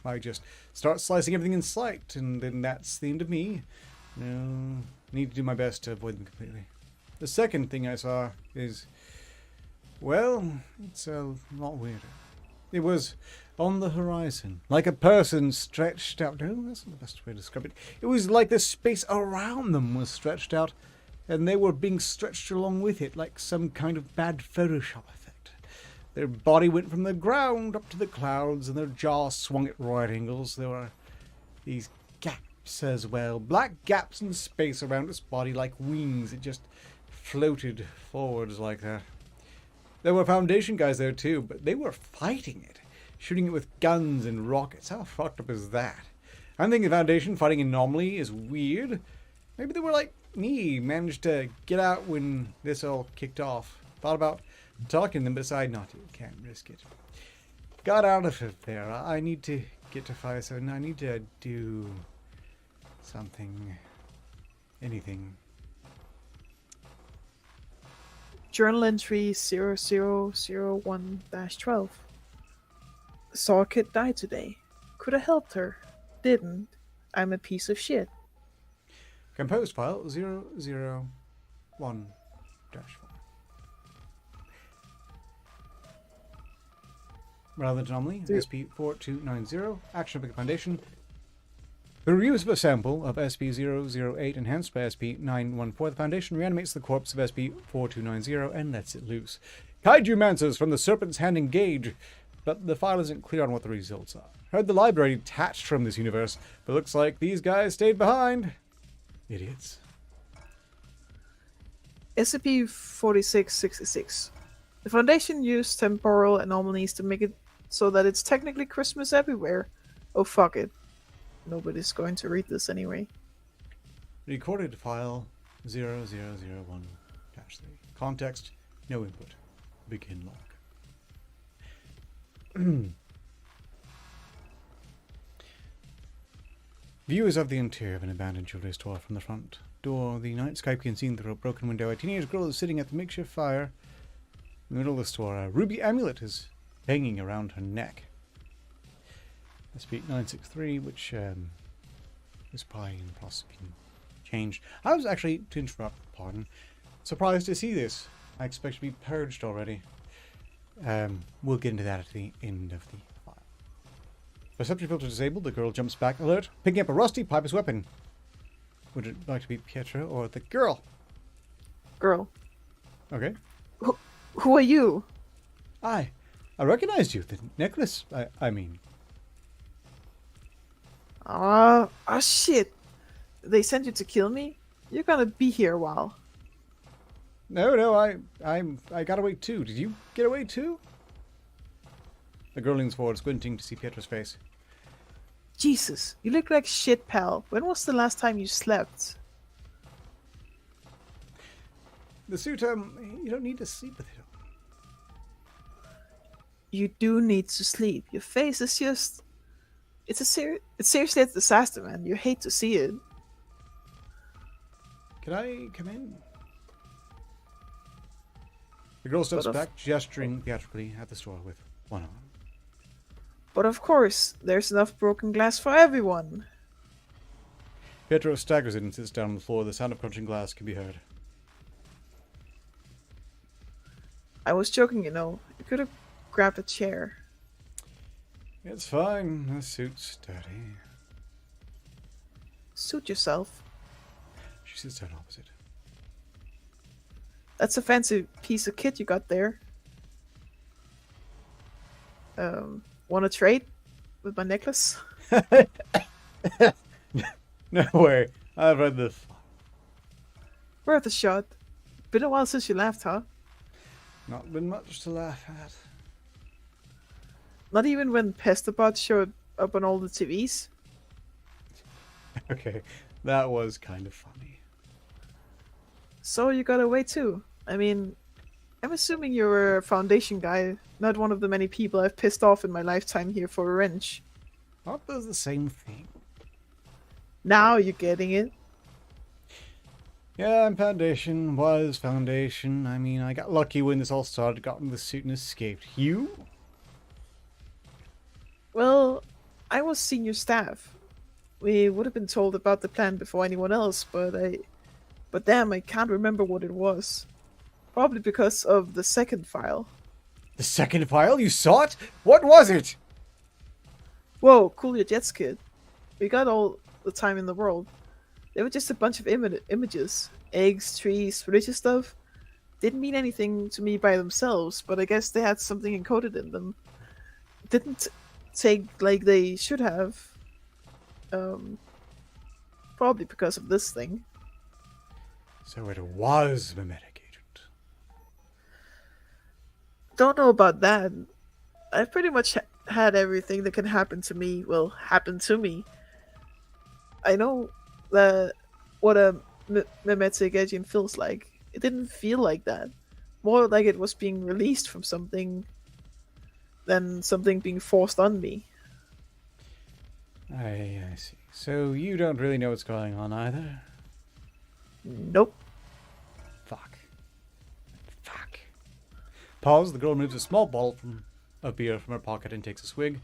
I just start slicing everything in sight, and then that's the end of me. No, need to do my best to avoid them completely. The second thing I saw is, well, it's a lot weirder. It was on the horizon, like a person stretched out. No, that's not the best way to describe it. It was like the space around them was stretched out, and they were being stretched along with it, like some kind of bad Photoshop effect. Their body went from the ground up to the clouds, and their jaw swung at right angles. There were these gaps as well, black gaps in space around its body like wings. It just floated forwards like that. There were Foundation guys there too, but they were fighting it, shooting it with guns and rockets. How fucked up is that? I'm thinking Foundation fighting Anomaly is weird. Maybe they were like me, managed to get out when this all kicked off. Thought about talking to them, but decided not to. Can't risk it. Got out of it there. I need to get to 5-7. I need to do something. Anything. Journal entry 0001-12. Saw a kid die today. Could have helped her. Didn't. I'm a piece of shit. Composed file 001-4. Relevant anomaly SCP-4290. Action of the Foundation. The reuse of a sample of SCP-008 enhanced by SCP-914. The Foundation reanimates the corpse of SCP-4290 and lets it loose. Kaiju Mancers from the Serpent's Hand engage, but the file isn't clear on what the results are. Heard the library detached from this universe, but looks like these guys stayed behind. Idiots. SCP-4666. The Foundation used temporal anomalies to make it so that it's technically Christmas everywhere. Oh, fuck it. Nobody's going to read this anyway. Recorded file 0001-3. Context, no input. Begin log. Viewers of the interior of an abandoned jewelry store from the front door. The night sky can be seen through a broken window. A teenage girl is sitting at the makeshift fire in the middle of the store. A ruby amulet is hanging around her neck. SCP-963, which is probably in the process of being changed. I was actually, to interrupt, pardon, surprised to see this. I expect to be purged already. We'll get into that at the end of the file. Perception filter disabled. The girl jumps back, alert, picking up a rusty pipe as weapon. Would it like to be Pietro or the girl? Girl. Okay. Who are you? I recognized you. The necklace, I mean. Shit. They sent you to kill me? You're gonna be here a while. No, I got away too. Did you get away too? The girl leans forward, squinting to see Pietro's face. Jesus, you look like shit, pal. When was the last time you slept? The suit, you don't need to sleep with it. You do need to sleep. Your face is just... It's seriously a disaster, man. You hate to see it. Can I come in? The girl steps back, gesturing theatrically at the store with one arm. But of course, there's enough broken glass for everyone. Pietro staggers in and sits down on the floor. The sound of crunching glass can be heard. I was joking, you know. You could have grabbed a chair. It's fine. The suit's steady. Suit yourself. She sits down opposite. That's a fancy piece of kit you got there. Want to trade with my necklace? No way. I've read this. Worth a shot. Been a while since you laughed, huh? Not been much to laugh at. Not even when Pesterbot showed up on all the TVs? Okay, that was kind of funny. So you got away too. I mean, I'm assuming you're a Foundation guy, not one of the many people I've pissed off in my lifetime here for revenge. Aren't those the same thing? Now you're getting it. Yeah, I'm Foundation. Was Foundation. I mean, I got lucky when this all started, got in the suit and escaped. You? Well, I was senior staff. We would have been told about the plan before anyone else, but damn, I can't remember what it was. Probably because of the second file. The second file? You saw it? What was it? Whoa, cool your jets, kid. We got all the time in the world. They were just a bunch of images. Eggs, trees, religious stuff. Didn't mean anything to me by themselves, but I guess they had something encoded in them. Didn't take like they should have. Probably because of this thing. So it was mimetic agent. Don't know about that. I've pretty much had everything that can happen to me, well, happen to me. I know that what a mimetic agent feels like. It didn't feel like that. More like it was being released from something than something being forced on me. I see. So you don't really know what's going on either? Nope. Fuck. Pause. The girl moves a small bottle of beer from her pocket and takes a swig.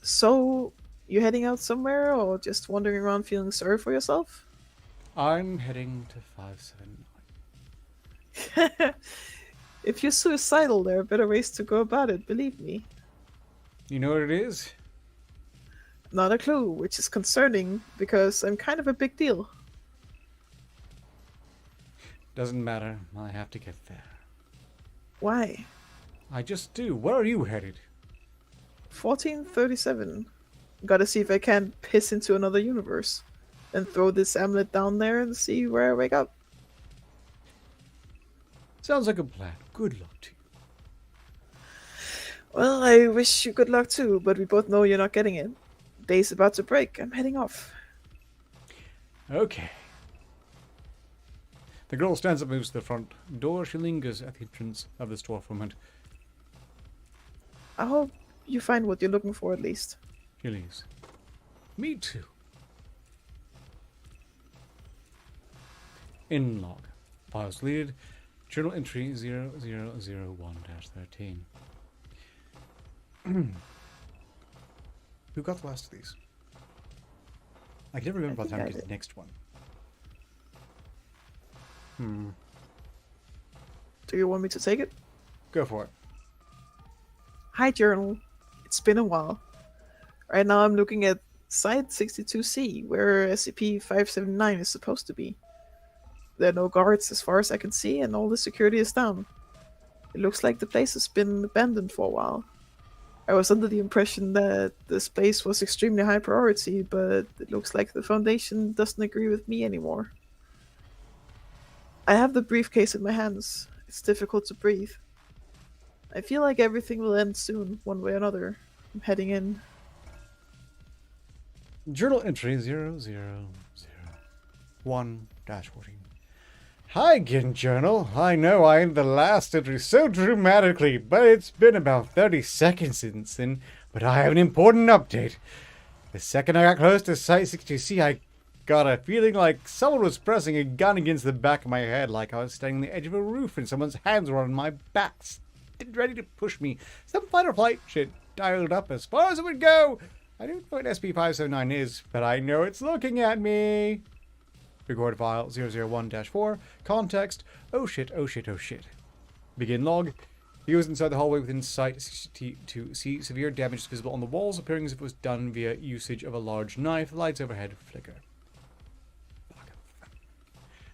So, you heading out somewhere or just wandering around feeling sorry for yourself? I'm heading to 579. If you're suicidal, there are better ways to go about it, believe me. You know what it is? Not a clue, which is concerning, because I'm kind of a big deal. Doesn't matter. I have to get there. Why? I just do. Where are you headed? 1437. Gotta see if I can piss into another universe. And throw this amulet down there and see where I wake up. Sounds like a plan. Good luck to you. Well, I wish you good luck too, but we both know you're not getting it. Day's about to break. I'm heading off. Okay. The girl stands up and moves to the front door. She lingers at the entrance of the store for a moment. I hope you find what you're looking for at least. She leaves. Me too. In log. Files deleted. Journal entry 0001-13. Who got the last of these? I can never remember by the time I get to the next one. Do you want me to take it? Go for it. Hi, Journal. It's been a while. Right now I'm looking at Site 62C, where SCP-579 is supposed to be. There are no guards as far as I can see, and all the security is down. It looks like the place has been abandoned for a while. I was under the impression that this place was extremely high priority, but it looks like the Foundation doesn't agree with me anymore. I have the briefcase in my hands. It's difficult to breathe. I feel like everything will end soon, one way or another. I'm heading in. Journal entry 0001-14. Hi again, Journal. I know I ended the last entry so dramatically, but it's been about 30 seconds since then. But I have an important update. The second I got close to Site 60C, I got a feeling like someone was pressing a gun against the back of my head, like I was standing on the edge of a roof and someone's hands were on my back, ready to push me. Some fight or flight shit dialed up as far as it would go. I don't know what SCP-579 is, but I know it's looking at me. Record file 001-4. Context, oh shit, oh shit, oh shit. Begin log. He was inside the hallway within sight to see severe damage visible on the walls, appearing as if it was done via usage of a large knife. The lights overhead flicker.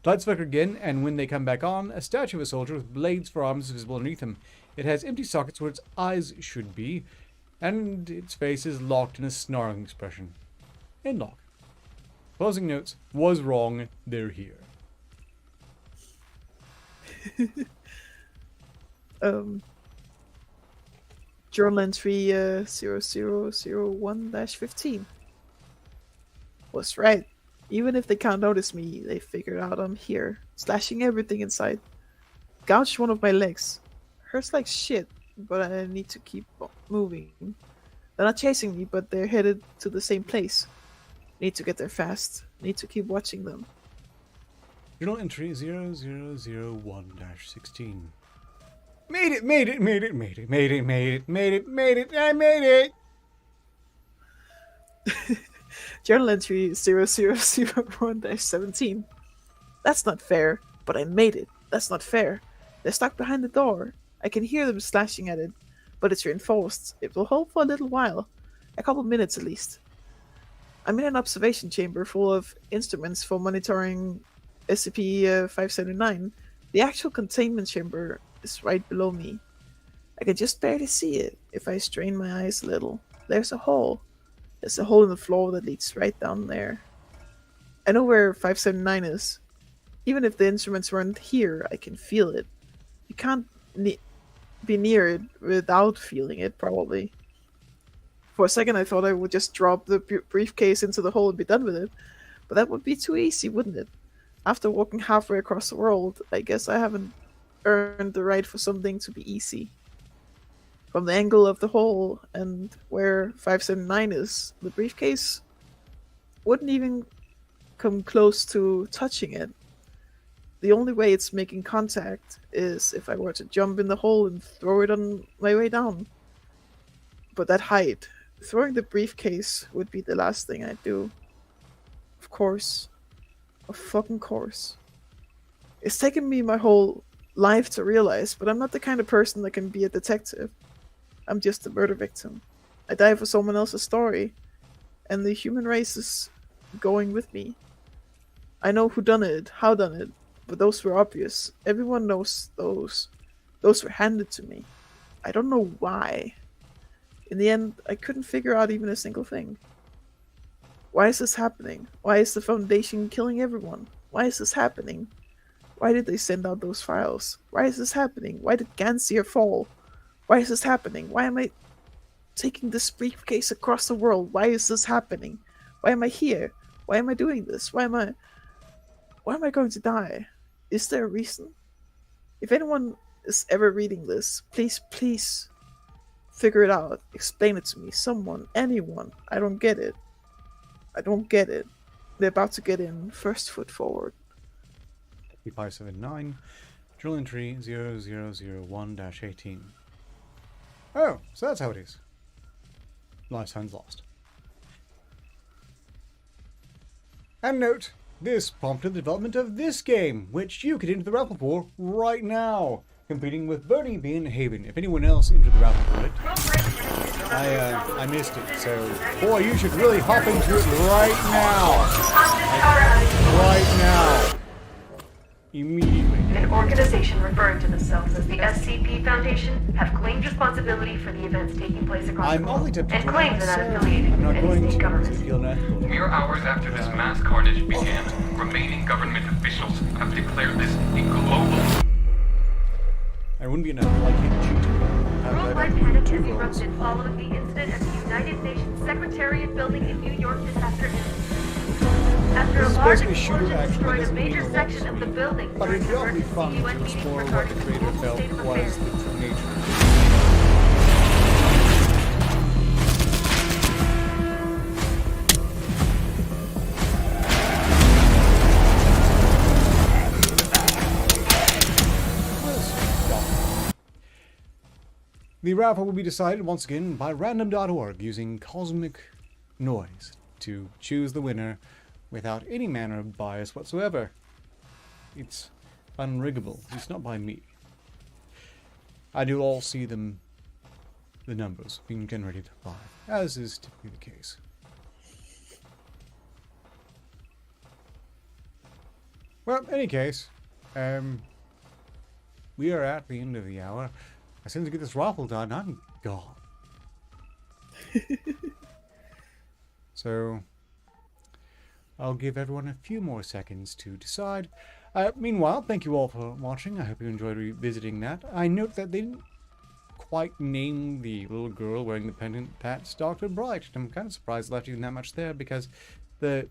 The lights flicker again, and when they come back on, a statue of a soldier with blades for arms is visible underneath him. It has empty sockets where its eyes should be, and its face is locked in a snarling expression. End log. Closing notes. Was wrong. They're here. Journal entry 0001-15. Was right. Even if they can't notice me, they figured out I'm here, slashing everything inside. Gouged one of my legs. Hurts like shit, but I need to keep moving. They're not chasing me, but they're headed to the same place. Need to get there fast. Need to keep watching them. Journal entry 0001-16. Made it, made it, made it, made it, made it, made it, made it, made it, I made it! Journal entry 0001-17. That's not fair, but I made it. That's not fair. They're stuck behind the door. I can hear them slashing at it, but it's reinforced. It will hold for a little while. A couple minutes at least. I'm in an observation chamber full of instruments for monitoring SCP-579. The actual containment chamber is right below me. I can just barely see it if I strain my eyes a little. There's a hole. There's a hole in the floor that leads right down there. I know where 579 is. Even if the instruments weren't here, I can feel it. You can't be near it without feeling it, probably. For a second I thought I would just drop the briefcase into the hole and be done with it. But that would be too easy, wouldn't it? After walking halfway across the world, I guess I haven't earned the right for something to be easy. From the angle of the hole and where 579 is, the briefcase wouldn't even come close to touching it. The only way it's making contact is if I were to jump in the hole and throw it on my way down. But that height, throwing the briefcase would be the last thing I'd do. Of course. Of fucking course. It's taken me my whole life to realize, but I'm not the kind of person that can be a detective. I'm just a murder victim. I die for someone else's story, and the human race is going with me. I know who done it, how done it, but those were obvious. Everyone knows those. Those were handed to me. I don't know why. In the end, I couldn't figure out even a single thing. Why is this happening? Why is the Foundation killing everyone? Why is this happening? Why did they send out those files? Why is this happening? Why did Gansier fall? Why is this happening? Why am I taking this briefcase across the world? Why is this happening? Why am I here? Why am I doing this? Why am I going to die? Is there a reason? If anyone is ever reading this, please figure it out. Explain it to me. Someone, anyone. I don't get it. I don't get it. They're about to get in. First foot forward. 579, journal entry 0001-18. Oh, so that's how it is. Lifetime's lost. And note, this prompted the development of this game, which you can enter the raffle for right now, competing with Burning Bean Haven. If anyone else entered the raffle for it, I missed it, so boy, you should really hop into it right now. Right now. Immediately. An organization referring to themselves as the SCP Foundation have claimed responsibility for the events taking place across the world, and claim they're not affiliated I'm with not any going state to government. feel unethical. Mere hours after this mass carnage began, remaining government officials have declared this a global... I wouldn't be unethical. I can't cheat. Worldwide panic has erupted following the incident at the United Nations Secretariat building in New York this afternoon. After a This is large basically a shooter explosion action, destroyed a doesn't major mean a section lot of the to me. building But during it'd an be awfully fun emergency to UN meeting explore what regarding the the creator global felt state of was affairs. the true nature. The raffle will be decided once again by random.org using cosmic noise to choose the winner without any manner of bias whatsoever. It's unriggable. It's not by me. I do all see them, the numbers being generated live, as is typically the case. Well, in any case, we are at the end of the hour. As soon as I get this raffle done, I'm gone. So, I'll give everyone a few more seconds to decide. Meanwhile, thank you all for watching. I hope you enjoyed revisiting that. I note that they didn't quite name the little girl wearing the pendant that's Dr. Bright. I'm kind of surprised left even that much there, because the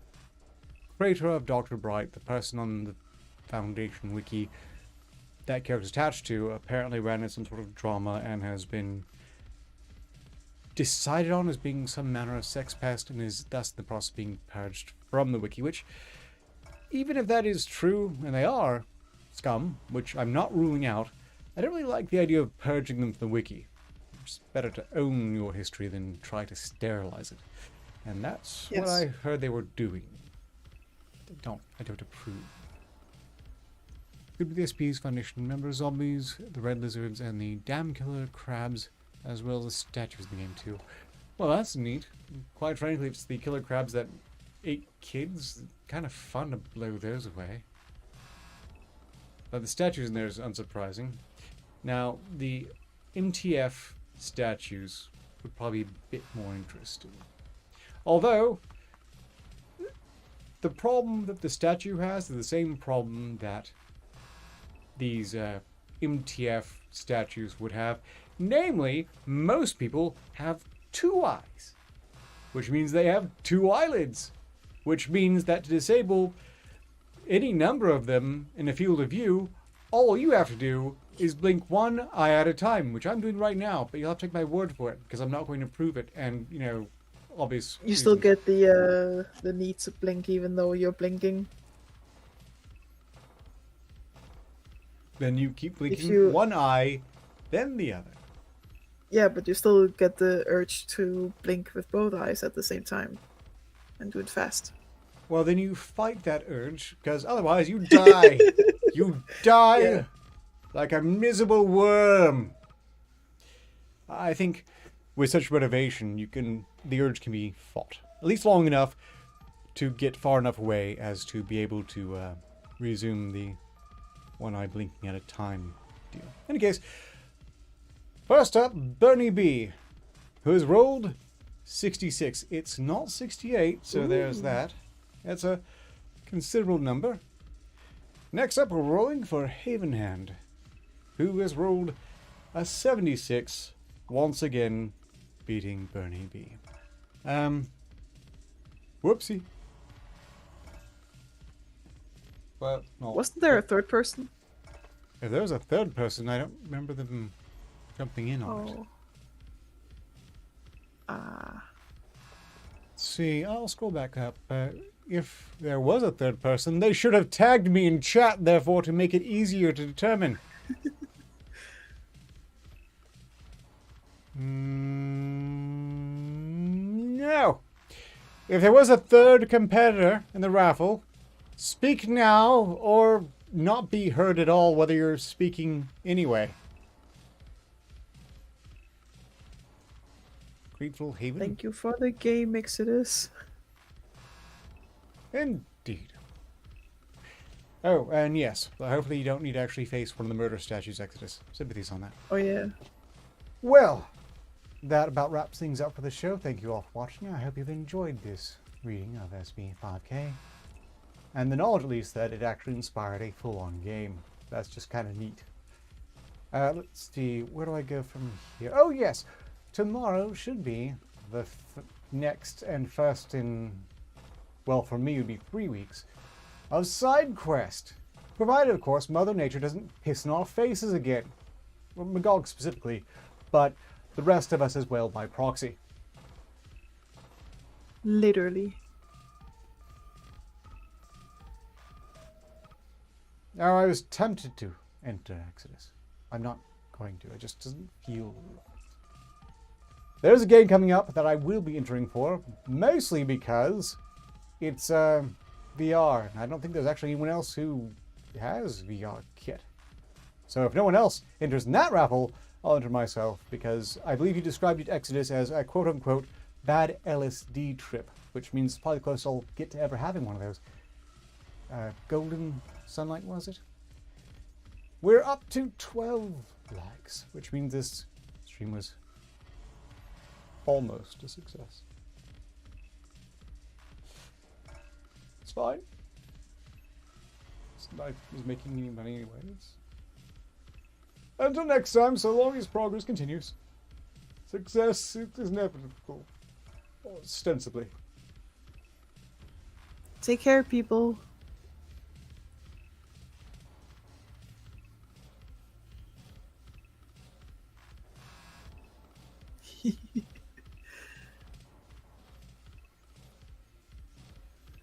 creator of Dr. Bright, the person on the Foundation wiki that character's attached to, apparently ran into some sort of drama and has been decided on as being some manner of sex pest and is thus in the process of being purged from the wiki, which, even if that is true, and they are scum, which I'm not ruling out, I don't really like the idea of purging them from the wiki. It's better to own your history than try to sterilize it. And that's what I heard they were doing. I don't approve. Could be the SCP's Foundation member zombies, the red lizards, and the dam killer crabs, as well as the statues in the game too. Well, that's neat. Quite frankly, if it's the killer crabs that ate kids, kind of fun to blow those away. But the statues in there is unsurprising. Now, the MTF statues would probably be a bit more interesting. Although, the problem that the statue has is the same problem that these MTF statues would have. Namely, most people have 2 eyes, which means they have 2 eyelids, which means that to disable any number of them in a field of view, all you have to do is blink 1 eye at a time, which I'm doing right now, but you'll have to take my word for it, because I'm not going to prove it, and, you know, obvious You still get the need to blink even though you're blinking. Then you keep blinking 1 eye, then the other. Yeah, but you still get the urge to blink with both eyes at the same time. And do it fast. Well, then you fight that urge, because otherwise you die. You die like a miserable worm. I think with such motivation, the urge can be fought. At least long enough to get far enough away as to be able to resume the 1 eye blinking at a time deal. In any case, first up, Bernie B, who has rolled 66. It's not 68, so there's that. That's a considerable number. Next up, we're rolling for Havenhand, who has rolled a 76, once again beating Bernie B. Whoopsie. Well, no. Wasn't there a third person? If there was a third person, I don't remember them jumping in on it. Ah. Let's see, I'll scroll back up. If there was a third person, they should have tagged me in chat, therefore, to make it easier to determine. No. If there was a third competitor in the raffle, speak now or not be heard at all, whether you're speaking anyway. Grateful Haven? Thank you for the game, Exodus. Indeed. Oh, and yes, but hopefully you don't need to actually face one of the murder statues, Exodus. Sympathies on that. Oh yeah. Well, that about wraps things up for the show. Thank you all for watching. I hope you've enjoyed this reading of SB5K. And the knowledge, at least, that it actually inspired a full-on game. That's just kind of neat. Let's see, where do I go from here? Oh, yes! Tomorrow should be the next and first in, well, for me it would be 3 weeks, of side quest. Provided, of course, Mother Nature doesn't piss in our faces again. Well, Magog specifically, but the rest of us as well by proxy. Literally. Now, I was tempted to enter Exodus. I'm not going to. It just doesn't feel right. There's a game coming up that I will be entering for, mostly because it's VR. I don't think there's actually anyone else who has VR kit. So if no one else enters in that raffle, I'll enter myself, because I believe you described it, Exodus, as a quote-unquote bad LSD trip, which means it's probably close I'll get to ever having one of those. Golden sunlight, was it? We're up to 12 likes, which means this stream was almost a success. It's fine. It's not is making any money anyways. Until next time, so long as progress continues. Success is inevitable. Ostensibly. Take care, people.